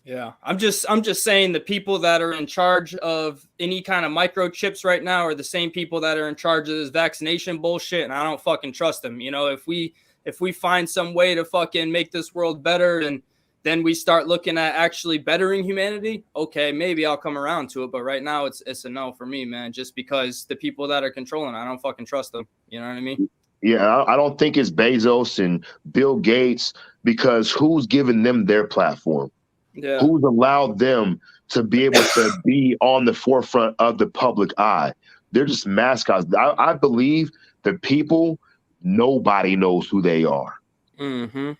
Yeah, I'm just saying the people that are in charge of any kind of microchips right now are the same people that are in charge of this vaccination bullshit, and I don't fucking trust them. You know, if we find some way to fucking make this world better and then we start looking at actually bettering humanity, okay, maybe I'll come around to it. But right now it's a no for me, man, just because the people that are controlling, I don't fucking trust them. You know what I mean? Yeah, I don't think it's Bezos and Bill Gates, because who's given them their platform? Yeah. Who's allowed them to be able to be on the forefront of the public eye? They're just mascots. I believe the people, nobody knows who they are. Mm-hmm.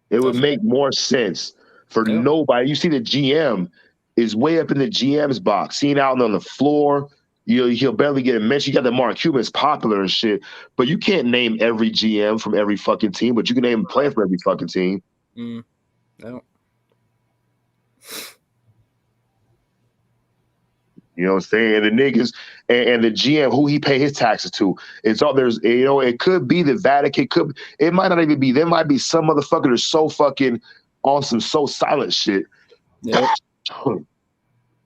It would make more sense for nobody. You see the GM is way up in the GM's box, seen out on the floor. He'll barely get a mention. You got the Mark Cuban's popular and shit, but you can't name every GM from every fucking team, but you can name a player for every fucking team. No. You know what I'm saying? And the niggas and the GM, who he pay his taxes to. It's all there's, you know, it could be the Vatican, it might not even be. There might be some motherfucker that's so fucking on some so silent shit. Yeah.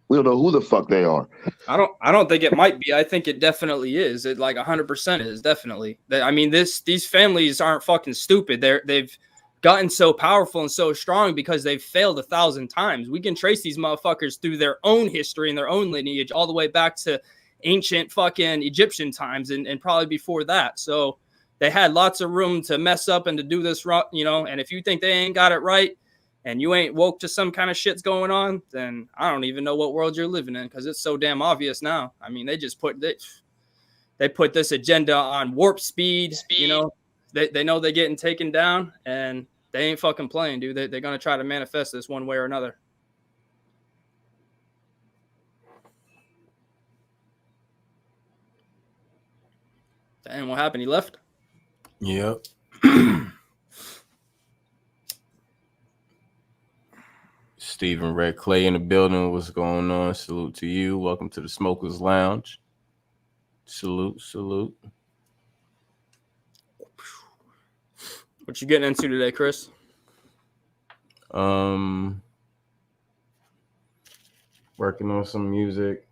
We don't know who the fuck they are. I don't think it might be. I think it definitely is. It like 100% is definitely. I mean, these families aren't fucking stupid. They've gotten so powerful and so strong because they've failed 1,000 times. We can trace these motherfuckers through their own history and their own lineage all the way back to ancient fucking Egyptian times and probably before that. So they had lots of room to mess up and to do this, you know, and if you think they ain't got it right and you ain't woke to some kind of shit's going on, then I don't even know what world you're living in because it's so damn obvious now. I mean, they just put this agenda on warp speed. You know, they know they're getting taken down, and they ain't fucking playing, dude. They're gonna try to manifest this one way or another. Damn, what happened? He left? Yep. Stephen Red Clay in the building. What's going on? Salute to you. Welcome to the Smokers Lounge. Salute, salute. What you getting into today, Chris? Working on some music.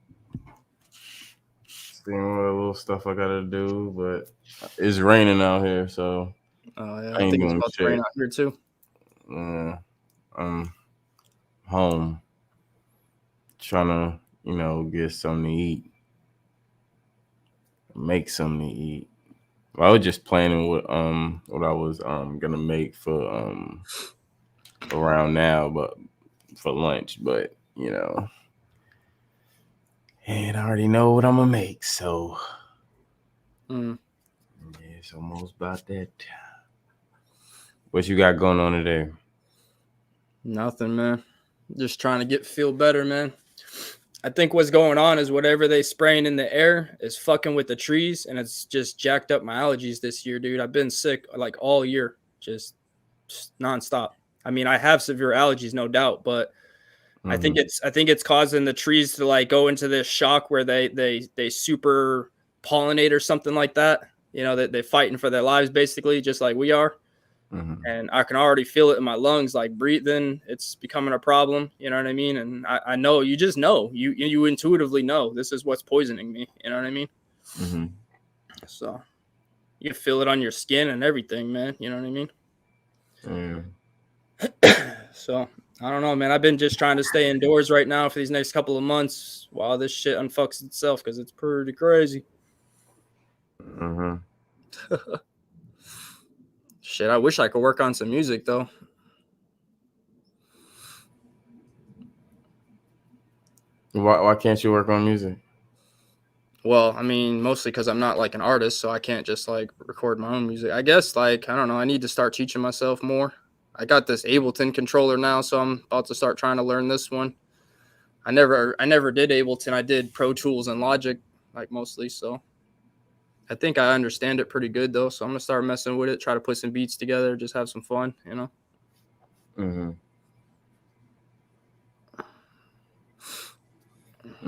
Seeing what little stuff I gotta do, but it's raining out here, so Oh yeah, I I ain't think it's doing about to rain shit. out here too. I'm home, trying to, get something to eat, make something to eat. I was just planning what I was gonna make for around now, but for lunch, but and I already know what I'm gonna make, so yeah, it's almost about that time. What you got going on today? Nothing, man. Just trying to feel better, man. I think what's going on is whatever they spraying in the air is fucking with the trees, and it's just jacked up my allergies this year, dude. I've been sick like all year, just nonstop. I mean, I have severe allergies, no doubt, but I think it's causing the trees to like go into this shock where they super pollinate or something like that. That they're fighting for their lives basically, just like we are. And I can already feel it in my lungs, like breathing. It's becoming a problem. You know what I mean? And I know, you just know, you intuitively know this is what's poisoning me. You know what I mean? So you can feel it on your skin and everything, man. You know what I mean? So I don't know, man. I've been just trying to stay indoors right now for these next couple of months while this shit unfucks itself, because it's pretty crazy. Shit, I wish I could work on some music though. Why can't you work on music? Well, I mean, mostly because I'm not like an artist, so I can't just like record my own music. I guess like, I don't know, I need to start teaching myself more. I got this Ableton controller now, so I'm about to start trying to learn this one. I never did Ableton. I did Pro Tools and Logic, like mostly, so I think I understand it pretty good though. So I'm gonna start messing with it, try to put some beats together, just have some fun,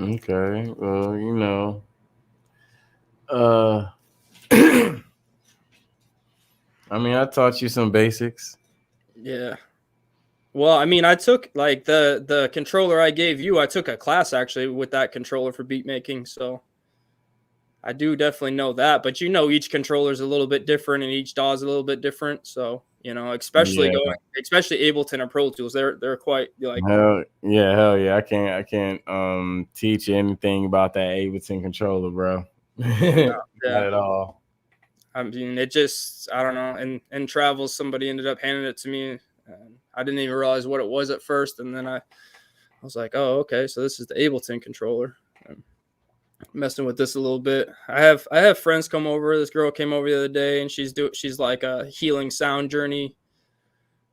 Okay. Well, I mean, I taught you some basics. Yeah. Well, I mean, I took like the controller I gave you. I took a class actually with that controller for beat making, so I do definitely know that. But each controller is a little bit different, and each DAW is a little bit different. So especially Ableton and Pro Tools, they're quite like. Hell yeah! I can't teach you anything about that Ableton controller, bro. Not at all. I mean, it just, I don't know. In travels, somebody ended up handing it to me. And I didn't even realize what it was at first, and then I was like, "Oh, okay, so this is the Ableton controller." I'm messing with this a little bit. I have friends come over. This girl came over the other day, and she's like a healing sound journey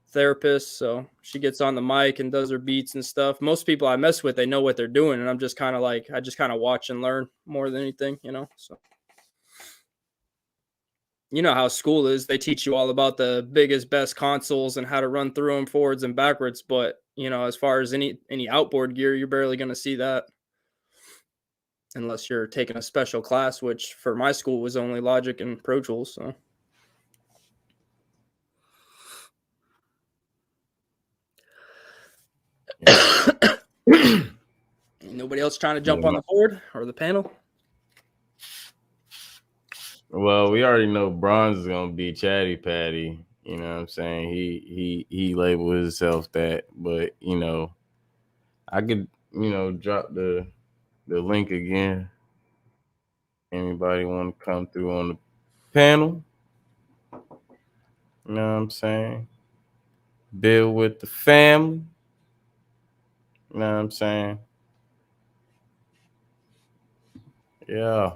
therapist. So she gets on the mic and does her beats and stuff. Most people I mess with, they know what they're doing, and I'm just kind of like, I just kind of watch and learn more than anything, So. You know how school is. They teach you all about the biggest, best consoles and how to run through them forwards and backwards. But, as far as any outboard gear, you're barely going to see that unless you're taking a special class, which for my school was only Logic and Pro Tools. So. Nobody else trying to jump on the board or the panel? Well, we already know Bronze is gonna be Chatty Patty. You know what I'm saying? He labeled himself that, but I could drop the link again. Anybody want to come through on the panel? You know what I'm saying? Build with the family. You know what I'm saying? Yeah.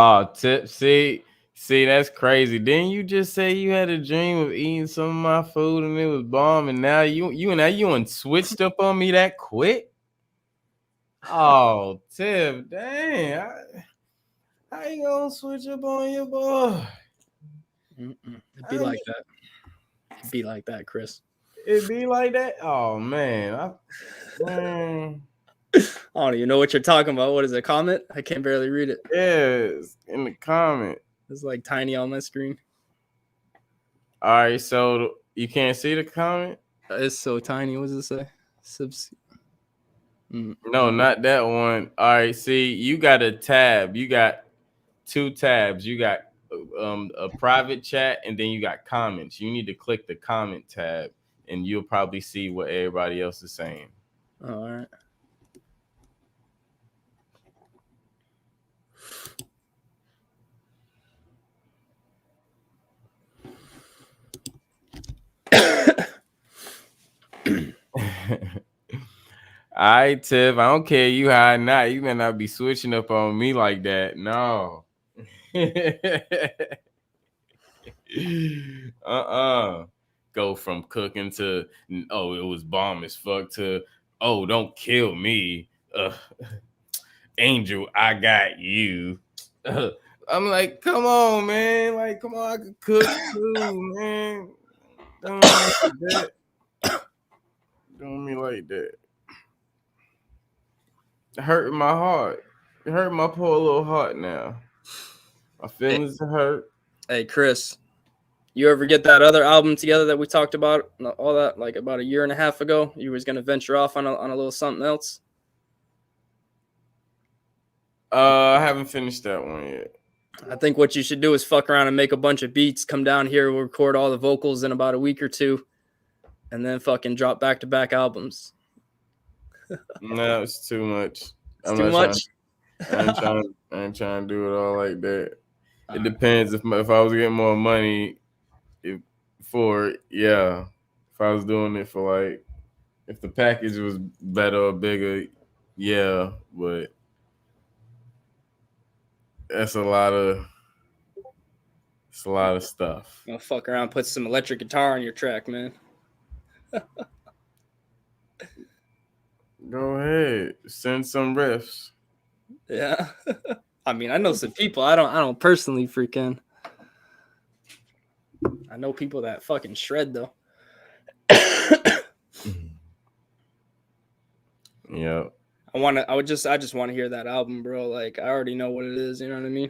Oh, tip. See, that's crazy. Didn't you just say you had a dream of eating some of my food and it was bomb, and now you switched up on me that quick? Oh, Tip, dang. How you gonna switch up on your boy? It'd be like that. It'd be like that, Chris. It be like that? Oh, man. Man. I don't even know what you're talking about. What is it? Comment? I can barely read it. Yes, in the comment. It's like tiny on my screen. All right, so you can't see the comment? It's so tiny. What does it say? No, not that one. All right, see, you got a tab. You got 2 tabs. You got a private chat, and then you got comments. You need to click the comment tab, and you'll probably see what everybody else is saying. Oh, all right. All right, Tiff. I don't care you high or not. You better not be switching up on me like that. No. Go from cooking to it was bomb as fuck to don't kill me. Angel, I got you. I'm like, come on, man. Like, come on, I could cook too, man. Don't like that. Doing me like that. It hurt my heart. It hurt my poor little heart now. My feelings are hurt. Hey, Chris, you ever get that other album together that we talked about, all that, like about a year and a half ago? You was going to venture off on a little something else? I haven't finished that one yet. I think what you should do is fuck around and make a bunch of beats, come down here, we'll record all the vocals in about a week or 2, and then fucking drop back-to-back albums. No, it's too much. It's too much? I ain't trying to do it all like that. It depends if I was getting more money if I was doing it for like, if the package was better or bigger, yeah, but that's a lot of stuff. I'll fuck around, put some electric guitar on your track, man. Go ahead, send some riffs. Yeah. I mean, I know some people. I don't personally freaking. I know people that fucking shred though. Yeah. I just want to hear that album, bro. Like, I already know what it is, you know what I mean?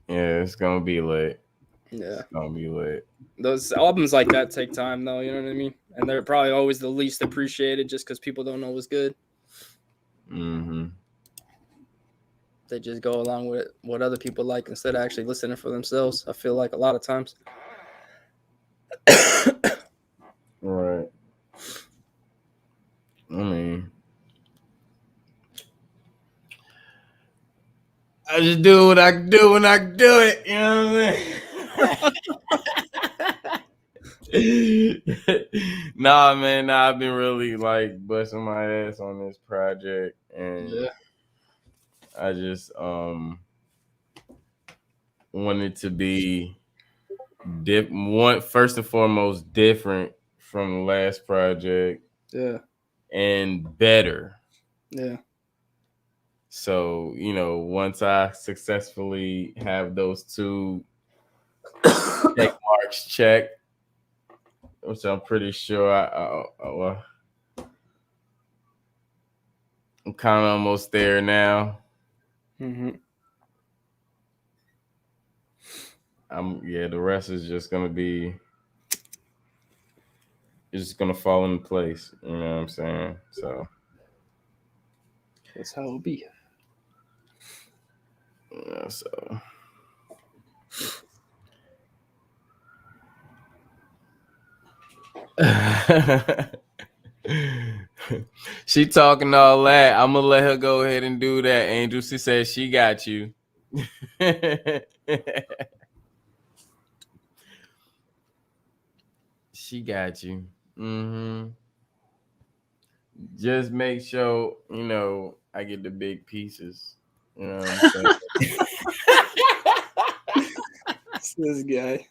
Yeah, it's gonna be lit. Yeah. It's gonna be lit. Those albums like that take time though, you know what I mean? And they're probably always the least appreciated just because people don't know what's good. Mm-hmm. They just go along with what other people like instead of actually listening for themselves. I feel like a lot of times. Right. I mean, I just do what I can do when I can do it. You know what I'm saying? Nah, I've been really like busting my ass on this project, and I just wanted to be first and foremost different from the last project. Yeah. And better. Yeah. So, once I successfully have those 2 check marks checked, which I'm pretty sure I'm kind of almost there now. Mm-hmm. The rest is just gonna be. It's just gonna fall into place. You know what I'm saying? So that's how it'll be. Yeah, so she talking all that. I'm gonna let her go ahead and do that, Angel. She said she got you. She got you. Mm-hmm. Just make sure, I get the big pieces. You know what I'm saying? This guy.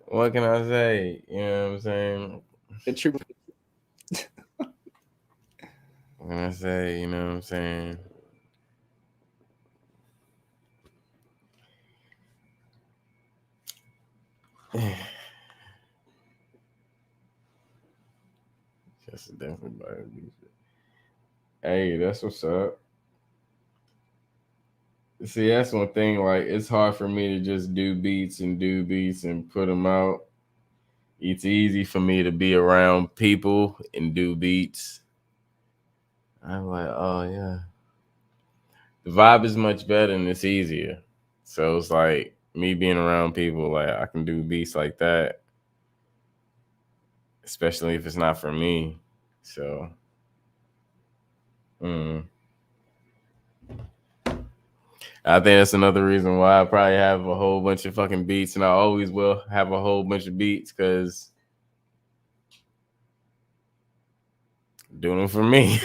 What can I say? You know what I'm saying? The truth. What can I say? You know what I'm saying? That's definitely better. Hey, that's what's up. See, that's one thing. Like, it's hard for me to just do beats and put them out. It's easy for me to be around people and do beats. I'm like, oh yeah. The vibe is much better and it's easier. So it's like me being around people, like I can do beats like that. Especially if it's not for me. So I think that's another reason why I probably have a whole bunch of fucking beats, and I always will have a whole bunch of beats because I'm doing them for me.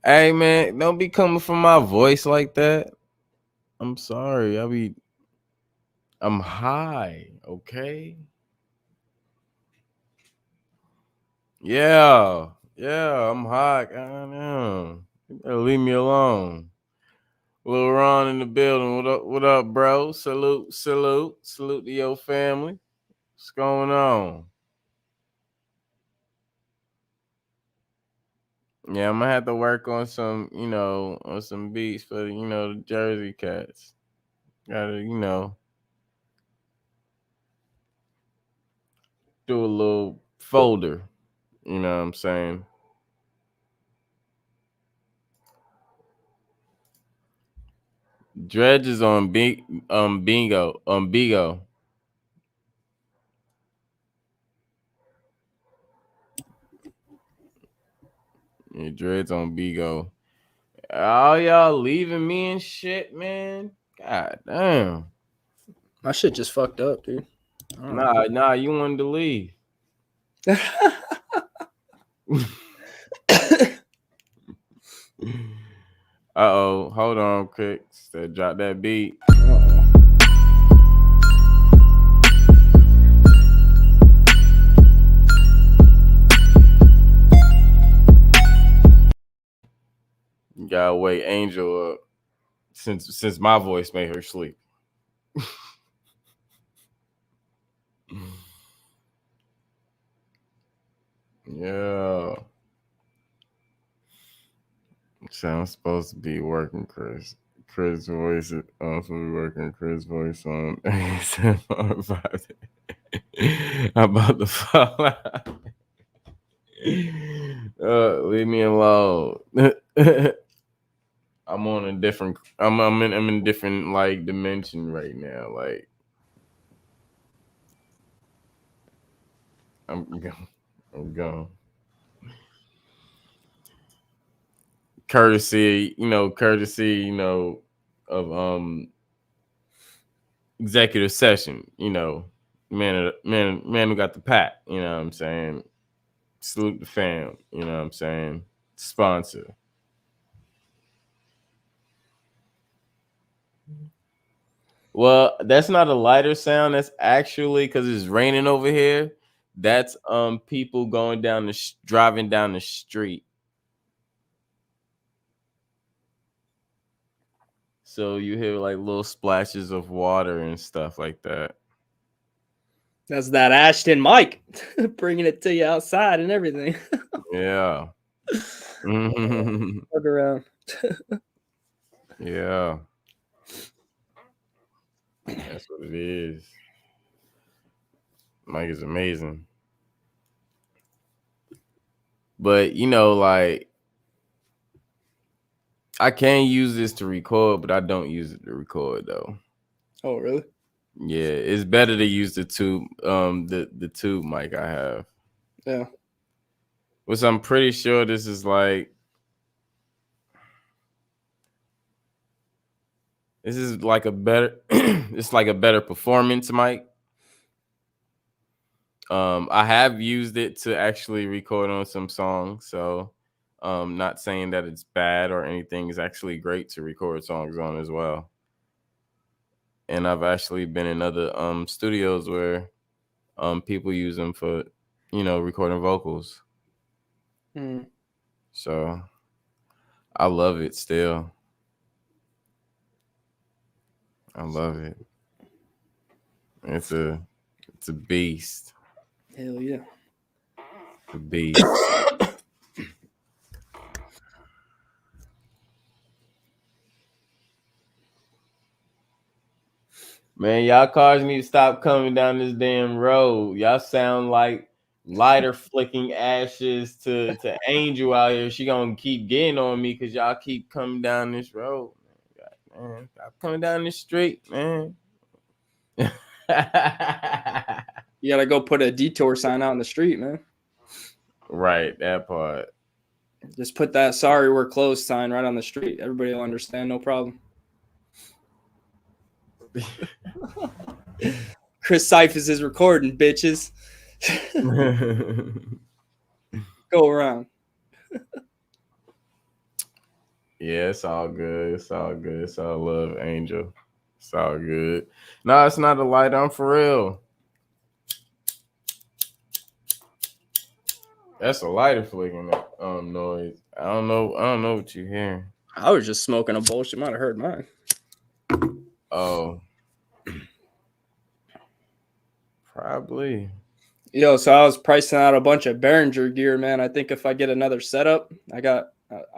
Hey man, don't be coming from my voice like that. I'm sorry. I'm high, okay? Yeah, I'm high. Goddamn. You better leave me alone. Lil Ron in the building. What up, bro? Salute to your family. What's going on? Yeah, I'm gonna have to work on some, on some beats for the Jersey cats. Gotta, do a little folder. You know what I'm saying? Dredge is on Bingo. Bigo. Yeah, Dred's on Bigo. All y'all leaving me and shit, man. God damn. My shit just fucked up, dude. Nah, you wanted to leave. Uh-oh, hold on, quick. Drop that beat. You gotta wake Angel up since my voice made her sleep. Yeah. So I'm supposed to be working Chris voice. I'm supposed to be working Chris voice on I'm about to fall out. Leave me alone. I'm on a different. I'm in a different like dimension right now. Like I'm gone. Courtesy, of executive session. Man who got the pat. You know what I'm saying? Salute the fam. You know what I'm saying? Sponsor. Well, that's not a lighter sound. That's actually because it's raining over here. That's people going down driving down the street. So you hear like little splashes of water and stuff like that. That's that Ashton Mike bringing it to you outside and everything. Yeah. Look around. Yeah. That's what it is. Mike is amazing. But like I can use this to record, but I don't use it to record though. Oh, really? Yeah, it's better to use the tube, the tube mic I have. Yeah. Which I'm pretty sure this is like a better it's like a better performance mic. I have used it to actually record on some songs, so not saying that it's bad or anything. It's actually great to record songs on as well. And I've actually been in other studios where people use them for, recording vocals. So I love it still. I love it. It's a beast. Hell yeah. A beast. Man, y'all cars need to stop coming down this damn road. Y'all sound like lighter flicking ashes to Angel out here. She gonna keep getting on me because y'all keep coming down this road. Man, stop coming down this street, man. You gotta go put a detour sign out in the street, man. Right, that part. Just put that "sorry we're closed" sign right on the street. Everybody will understand, no problem. Chris Cyphers is recording, bitches. Go around. Yeah, it's all good. It's all good. It's all love, Angel. It's all good. No, it's not a light. I'm for real. That's a lighter flicking noise. I don't know what you're hearing. I was just smoking a bowl. You might have heard mine. Oh. Probably. Yo, so I was pricing out a bunch of Behringer gear, man. I think if I get another setup, I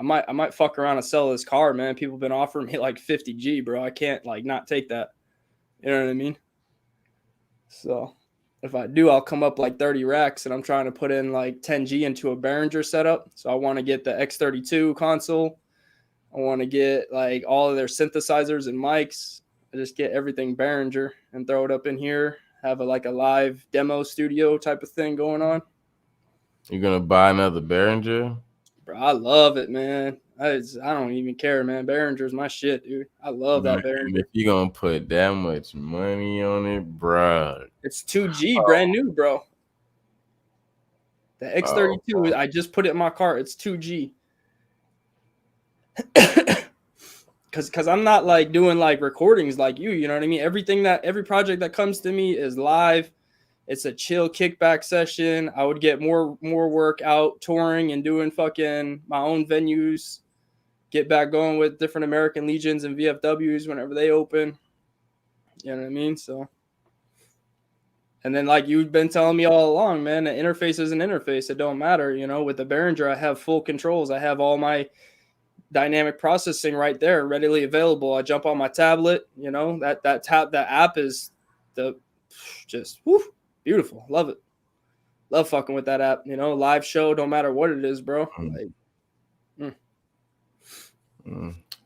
might fuck around and sell this car, man. People have been offering me like 50G, bro. I can't like not take that. You know what I mean? So if I do, I'll come up like 30 racks, and I'm trying to put in like 10G into a Behringer setup. So I want to get the X32 console. I want to get like all of their synthesizers and mics. I just get everything Behringer and throw it up in here. Have a live demo studio type of thing going on. You're gonna buy another Behringer? Bro, I love it, man. I don't even care, man. Behringer's my shit, dude. I love that Behringer. If you're gonna put that much money on it, bro. It's 2G, brand new, bro. The X32, I just put it in my car. It's 2G. Because I'm not like doing like recordings like you know what I mean? Every project that comes to me is live. It's a chill kickback session. I would get more work out touring and doing fucking my own venues. Get back going with different American Legions and VFWs whenever they open. You know what I mean? So, and then like you've been telling me all along, man, the interface is an interface. It don't matter. You know, with the Behringer, I have full controls. I have all my dynamic processing right there, readily available. I jump on my tablet. You know, that app is beautiful. Love it. Love fucking with that app. You know, live show, don't matter what it is, bro.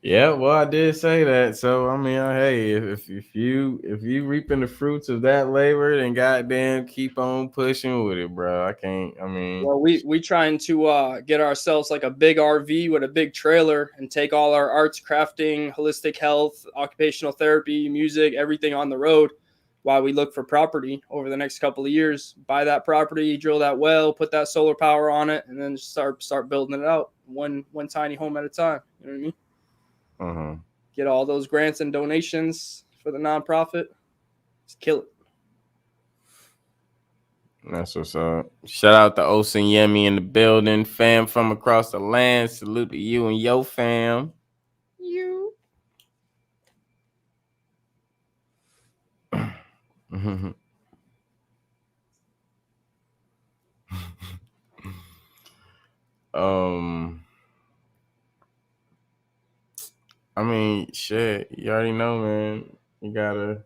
Yeah, well, I did say that. So I mean, hey, if you reaping the fruits of that labor, then goddamn keep on pushing with it, bro. Well, we trying to get ourselves like a big RV with a big trailer and take all our arts, crafting, holistic health, occupational therapy, music, everything on the road while we look for property over the next couple of years. Buy that property, drill that well, put that solar power on it, and then start building it out one tiny home at a time. You know what I mean? Get all those grants and donations for the nonprofit. Just kill it. That's what's up. Shout out to Osen Yemi in the building. Fam from across the land. Salute to you and your fam. You. I mean, shit, you already know, man. You gotta,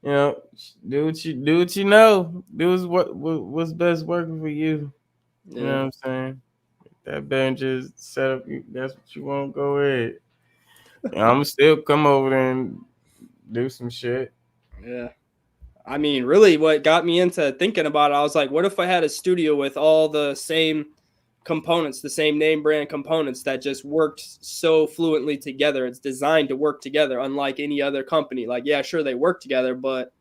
do what you know. Do what's best working for you. You know what I'm saying? That Behringer set up, that's what you want, go ahead. I'm gonna still come over there and do some shit. Yeah. I mean, really what got me into thinking about it, I was like, what if I had a studio with all the same components, the same name brand components that just worked so fluently together? It's designed to work together, unlike any other company. Like, yeah, sure, they work together, but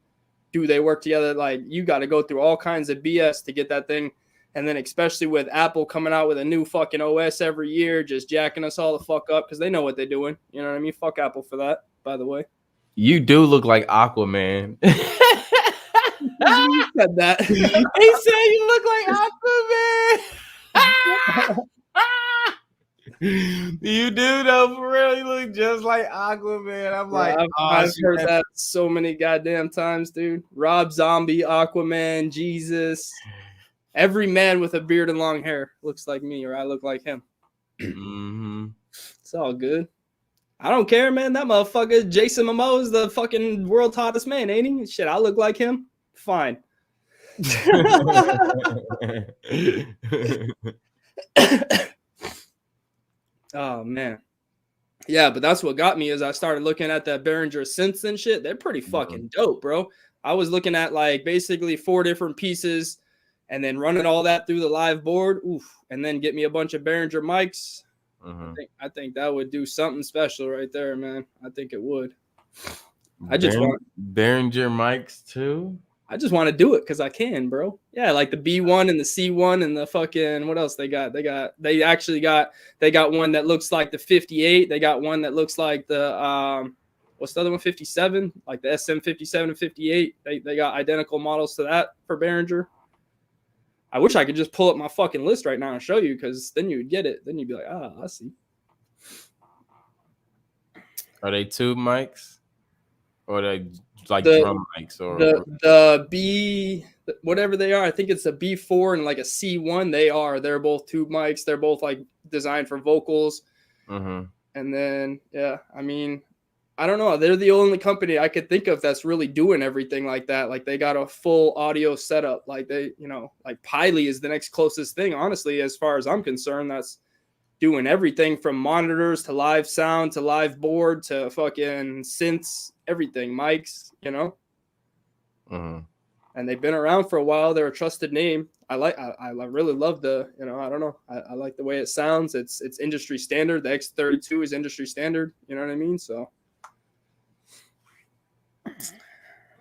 do they work together? Like, you got to go through all kinds of BS to get that thing. And then especially with Apple coming out with a new fucking OS every year, just jacking us all the fuck up because they know what they're doing. You know what I mean? Fuck Apple for that, by the way. You do look like Aquaman. He said that. He said you look like Aquaman. You do though, for real. You look just like Aquaman. I'm like, I've heard that so many goddamn times, dude. Rob Zombie, Aquaman, Jesus. Every man with a beard and long hair looks like me, or I look like him. Mm-hmm. It's all good. I don't care, man. That motherfucker, Jason Momoa, is the fucking world's hottest man, ain't he? Shit, I look like him. Fine. Oh man, yeah, but that's what got me is I started looking at that Behringer synths and shit. They're pretty fucking dope, bro. I was looking at like basically 4 different pieces, and then running all that through the live board, and then get me a bunch of Behringer mics. I think that would do something special right there, man. I think it would. I just want Behringer mics too. I just want to do it because I can, bro. Yeah, like the B1 and the C1 and the fucking what else they got? They got one that looks like the 58. They got one that looks like the what's the other one? 57, like the SM57 and 58. They got identical models to that for Behringer. I wish I could just pull up my fucking list right now and show you, because then you would get it. Then you'd be like, I see. Are they tube mics? Or they like drum mics? Or the B, whatever they are, I think it's a B4 and like a C1. They're both tube mics. They're both like designed for vocals. And then, yeah, I mean, I don't know. They're the only company I could think of that's really doing everything like that. Like they got a full audio setup. Like they, like Piley is the next closest thing, honestly, as far as I'm concerned. That's doing everything from monitors to live sound to live board to fucking synths, everything, mics, And they've been around for a while. They're a trusted name. I really love the, I don't know. I like the way it sounds. It's industry standard. The X32 is industry standard. You know what I mean? So.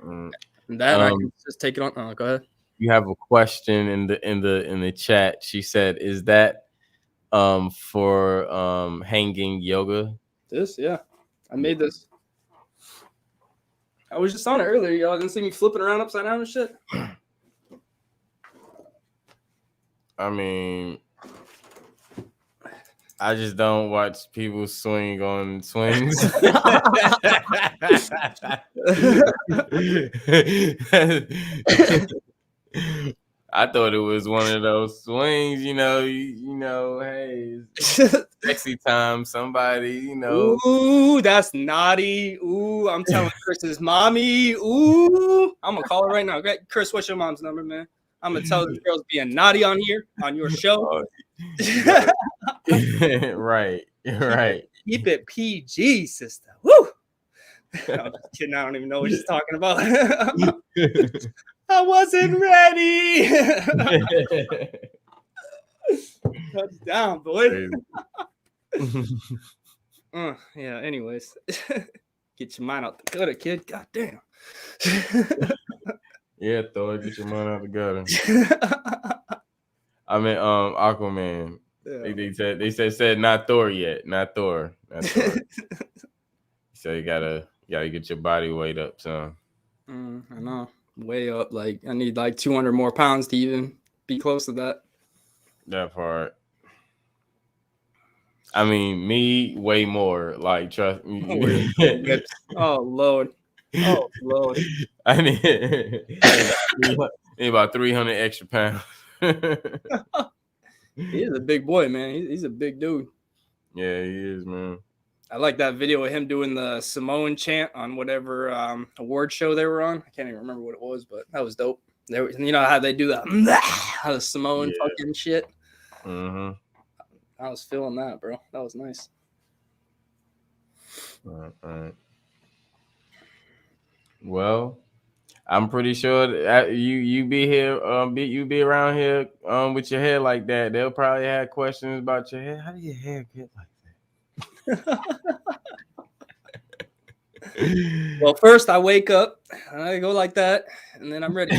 And that I can just take it on. Oh, go ahead. You have a question in the chat. She said, "Is that for hanging yoga?" This, yeah, I made this. I was just on it earlier. Y'all didn't see me flipping around upside down and shit. I mean, I just don't watch people swing on swings. I thought it was one of those swings, hey, sexy time, somebody, Ooh, that's naughty. Ooh, I'm telling Chris's mommy. Ooh, I'm gonna call her right now. Okay, Chris, what's your mom's number, man? I'm gonna tell this girl's being naughty on here on your show. Right. Keep it PG, sister. Woo! I'm just kidding. I don't even know what she's talking about. I wasn't ready. Touchdown, boy. Yeah. Anyways, get your mind out the gutter, kid. God damn. Yeah, Thor, get your mind out the gutter. I mean, Aquaman. Yeah. They said not Thor yet, not Thor. So you gotta get your body weight up, son. I know, way up. Like I need like 200 more pounds to even be close to that. That part. I mean, me way more. Like trust me. Oh Lord. Oh Lord. I need about 300 extra pounds. He is a big boy, man. He's a big dude. Yeah, he is, man. I like that video of him doing the Samoan chant on whatever award show they were on. I can't even remember what it was, but that was dope. You know how they do that, the Samoan fucking shit. Mm-hmm. I was feeling that, bro. That was nice. All right. Well, I'm pretty sure that you be here, you be around here with your hair like that. They'll probably have questions about your hair. How do your hair get like that? Well, first I wake up, I go like that, and then I'm ready.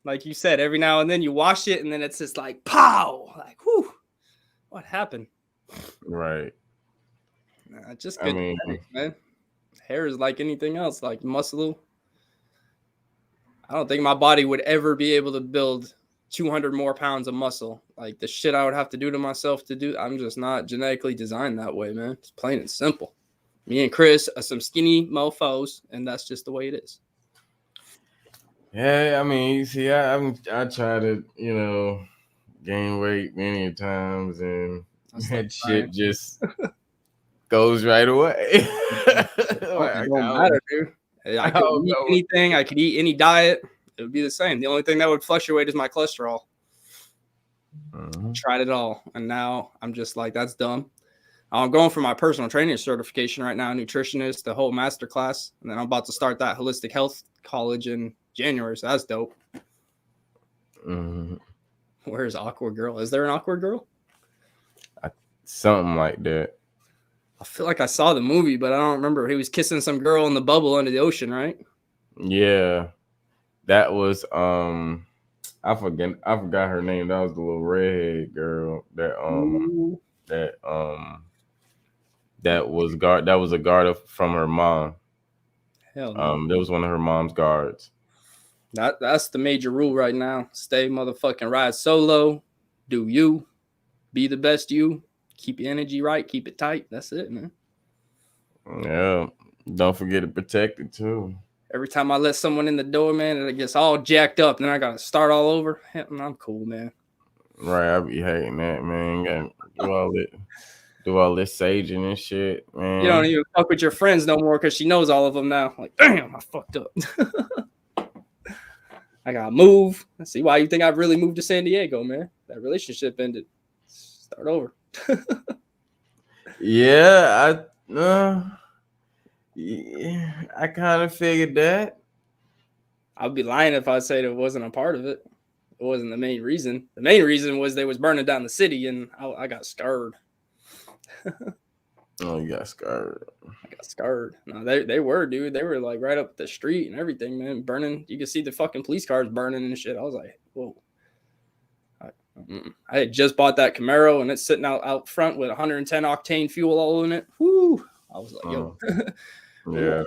Like you said, every now and then you wash it, and then it's just like pow, like whew, what happened? Right. Just I good mean, genetics, man. Hair is like anything else, like muscle. I don't think my body would ever be able to build 200 more pounds of muscle. Like the shit I would have to do to myself to do, I'm just not genetically designed that way, man. It's plain and simple. Me and Chris are some skinny mofos, and that's just the way it is. yeah, I mean, you see, I try to, you know, gain weight many times, and that shit just goes right away. It don't matter, dude. I could eat anything. I could eat any diet. It would be the same. The only thing that would fluctuate is my cholesterol. Tried it all, and now I'm just like, that's dumb. I'm going for my personal training certification right now, nutritionist, the whole master class, and then I'm about to start that holistic health college in January. So that's dope. Where's Awkward Girl? Is there an Awkward Girl? Something like that. I feel like I saw the movie, but I don't remember. He was kissing some girl in the bubble under the ocean, right? Yeah, that was I forgot her name. That was the little redhead girl that was a guard from her mom. Hell no. That was one of her mom's guards. That's the major rule right now. Stay motherfucking ride solo. Do you. Be the best you. Keep your energy right. Keep it tight. That's it, man. Yeah. Don't forget to protect it too. Every time I let someone in the door, man, it gets all jacked up. Then I got to start all over. I'm cool, man. Right. I be hating that, man. Gotta do all this saging and shit, man. You don't even fuck with your friends no more because she knows all of them now. Like, damn, I fucked up. I gotta move. See why you think I've really moved to San Diego, man. That relationship ended. Start over. Yeah, I kind of figured that. I'd be lying if I said it wasn't a part of it. It wasn't the main reason. The main reason was they was burning down the city, and I got scared. Oh, you got scared. I got scared. No, they were, dude. They were like right up the street and everything, man. Burning. You could see the fucking police cars burning and shit. I was like, whoa. I had just bought that Camaro, and it's sitting out front with 110 octane fuel all in it. Whoo! I was like, yo. Yeah.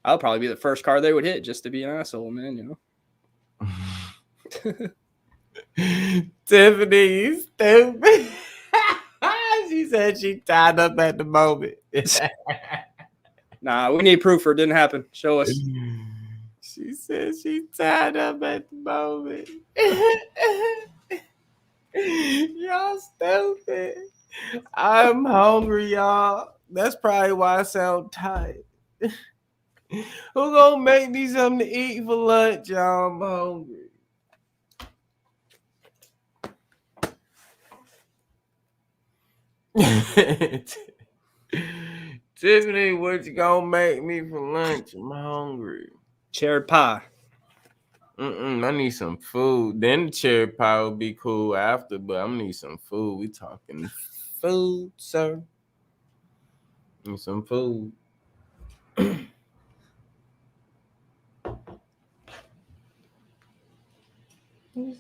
I'll probably be the first car they would hit just to be an asshole, man, you know. Tiffany, you stupid. She said she tied up at the moment. Nah, we need proof or it didn't happen. Show us. She said she tied up at the moment. Y'all stupid. I'm hungry, y'all. That's probably why I sound tired. Who gonna make me something to eat for lunch, y'all? I'm hungry. Tiffany, what you gonna make me for lunch? I'm hungry. Cherry pie. I need some food. Then the cherry pie will be cool after, but I'm gonna need some food. We talking food, sir. Need some food. He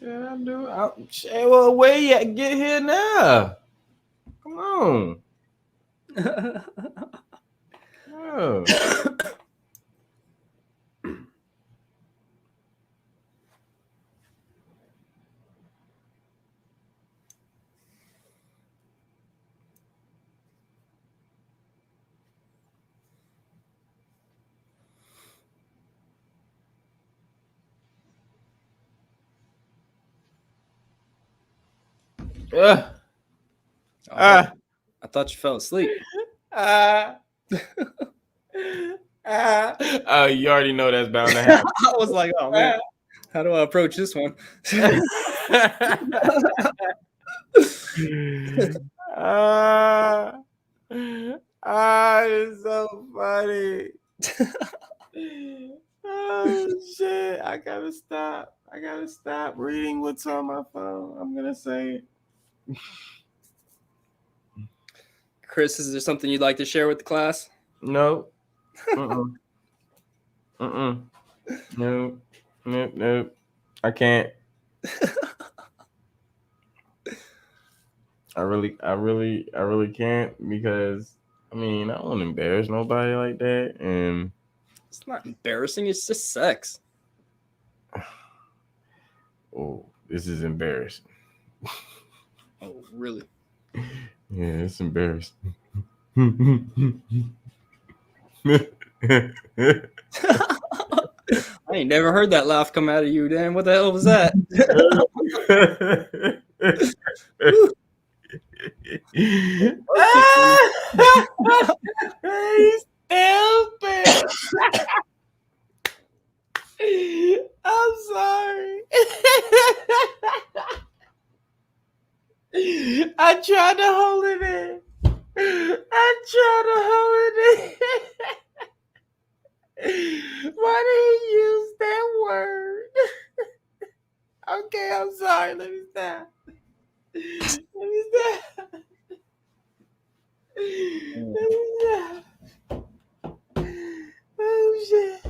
said, I do. Well, where you at? Get here now. Come on. Oh. I thought you fell asleep. You already know that's bound to happen. I was like, oh man, how do I approach this one? It's so funny. Oh shit! I gotta stop reading with what's on my phone. I'm gonna say it. Chris, is there something you'd like to share with the class? No. Nope. I can't. I really can't, because I mean, I don't want to embarrass nobody like that. And it's not embarrassing, it's just sex. Oh, this is embarrassing. Oh, really? Yeah, it's embarrassing. I ain't never heard that laugh come out of you, Dan. What the hell was that? He's stupid. I'm sorry. I tried to hold it in. Why did he use that word? Okay, I'm sorry. Let me stop. Oh shit.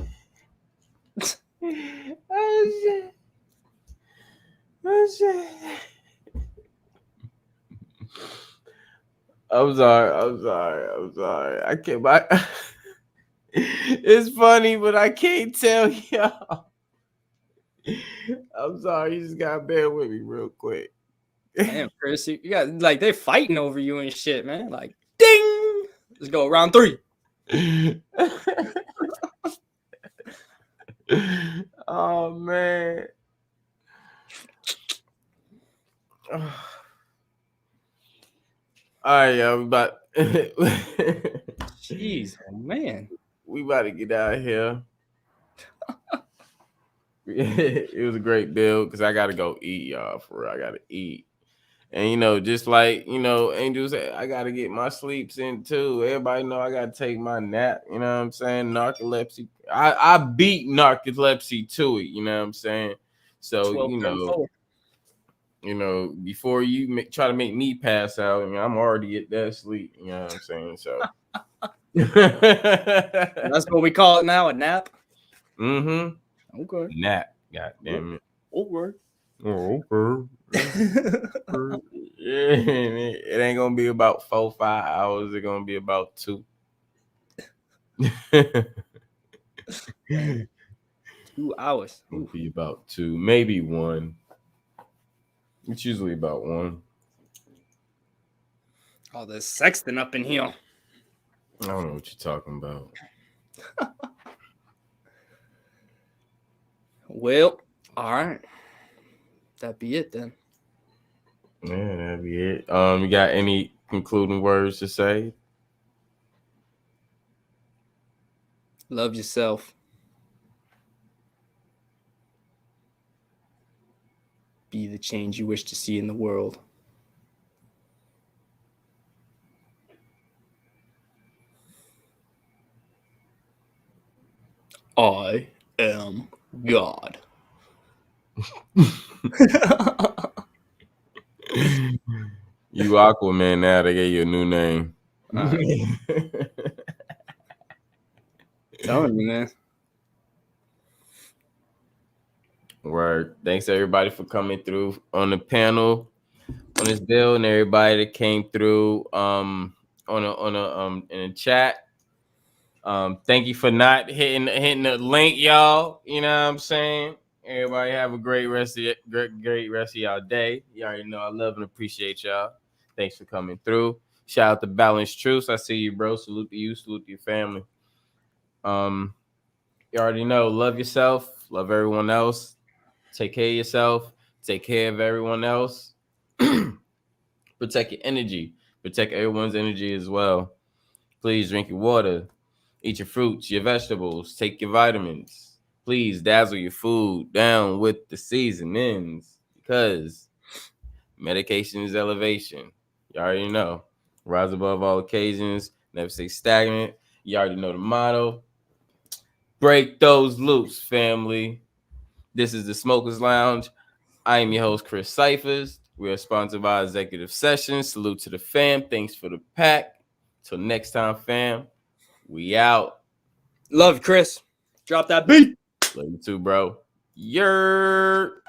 I'm sorry. I can't. It's funny, but I can't tell y'all. I'm sorry. You just gotta bear with me real quick. Damn, Chris, you got like they're fighting over you and shit, man. Like, ding! Let's go round 3. Oh man. All right, y'all. Jeez, man. We about to get out of here. It was a great build because I gotta go eat, y'all. For real, I gotta eat. And just like Angel said, I gotta get my sleeps in too. Everybody know I gotta take my nap. You know what I'm saying? Narcolepsy. I beat narcolepsy to it. You know what I'm saying? So before you try to make me pass out, I'm already at that sleep. You know what I'm saying? So that's what we call it now, a nap. Mm-hmm. Okay. Nap. God damn it. Okay. Oh, okay. It ain't gonna be about 4-5 hours. It's gonna be about 2. 2 hours. It'll be about 2, maybe 1. It's usually about 1. Oh, there's sexting up in here. I don't know what you're talking about. Well, all right. That'd be it then. Yeah, that'd be it. You got any concluding words to say? Love yourself. Be the change you wish to see in the world. I am God. You Aquaman now. They gave you a new name. Telling you, man. Word. Thanks everybody for coming through on the panel on this bill, and everybody that came through in the chat. Thank you for not hitting the link, y'all. You know what I'm saying? Everybody have a great rest of y'all day. You already know I love and appreciate y'all. Thanks for coming through. Shout out to Balanced Truths. I see you, bro. Salute to you. Salute to your family. You already know. Love yourself. Love everyone else. Take care of yourself. Take care of everyone else. Protect your energy. Protect everyone's energy as well. Please drink your water. Eat your fruits, your vegetables. Take your vitamins. Please dazzle your food down with the seasonings, because medication is elevation. You already know. Rise above all occasions. Never stay stagnant. You already know the motto. Break those loops, family. This is the Smokers Lounge. I am your host, Chris Cyphers. We are sponsored by Executive Sessions. Salute to the fam. Thanks for the pack. Till next time, fam. We out. Love, Chris. Drop that beat. Love you too, bro. Yer.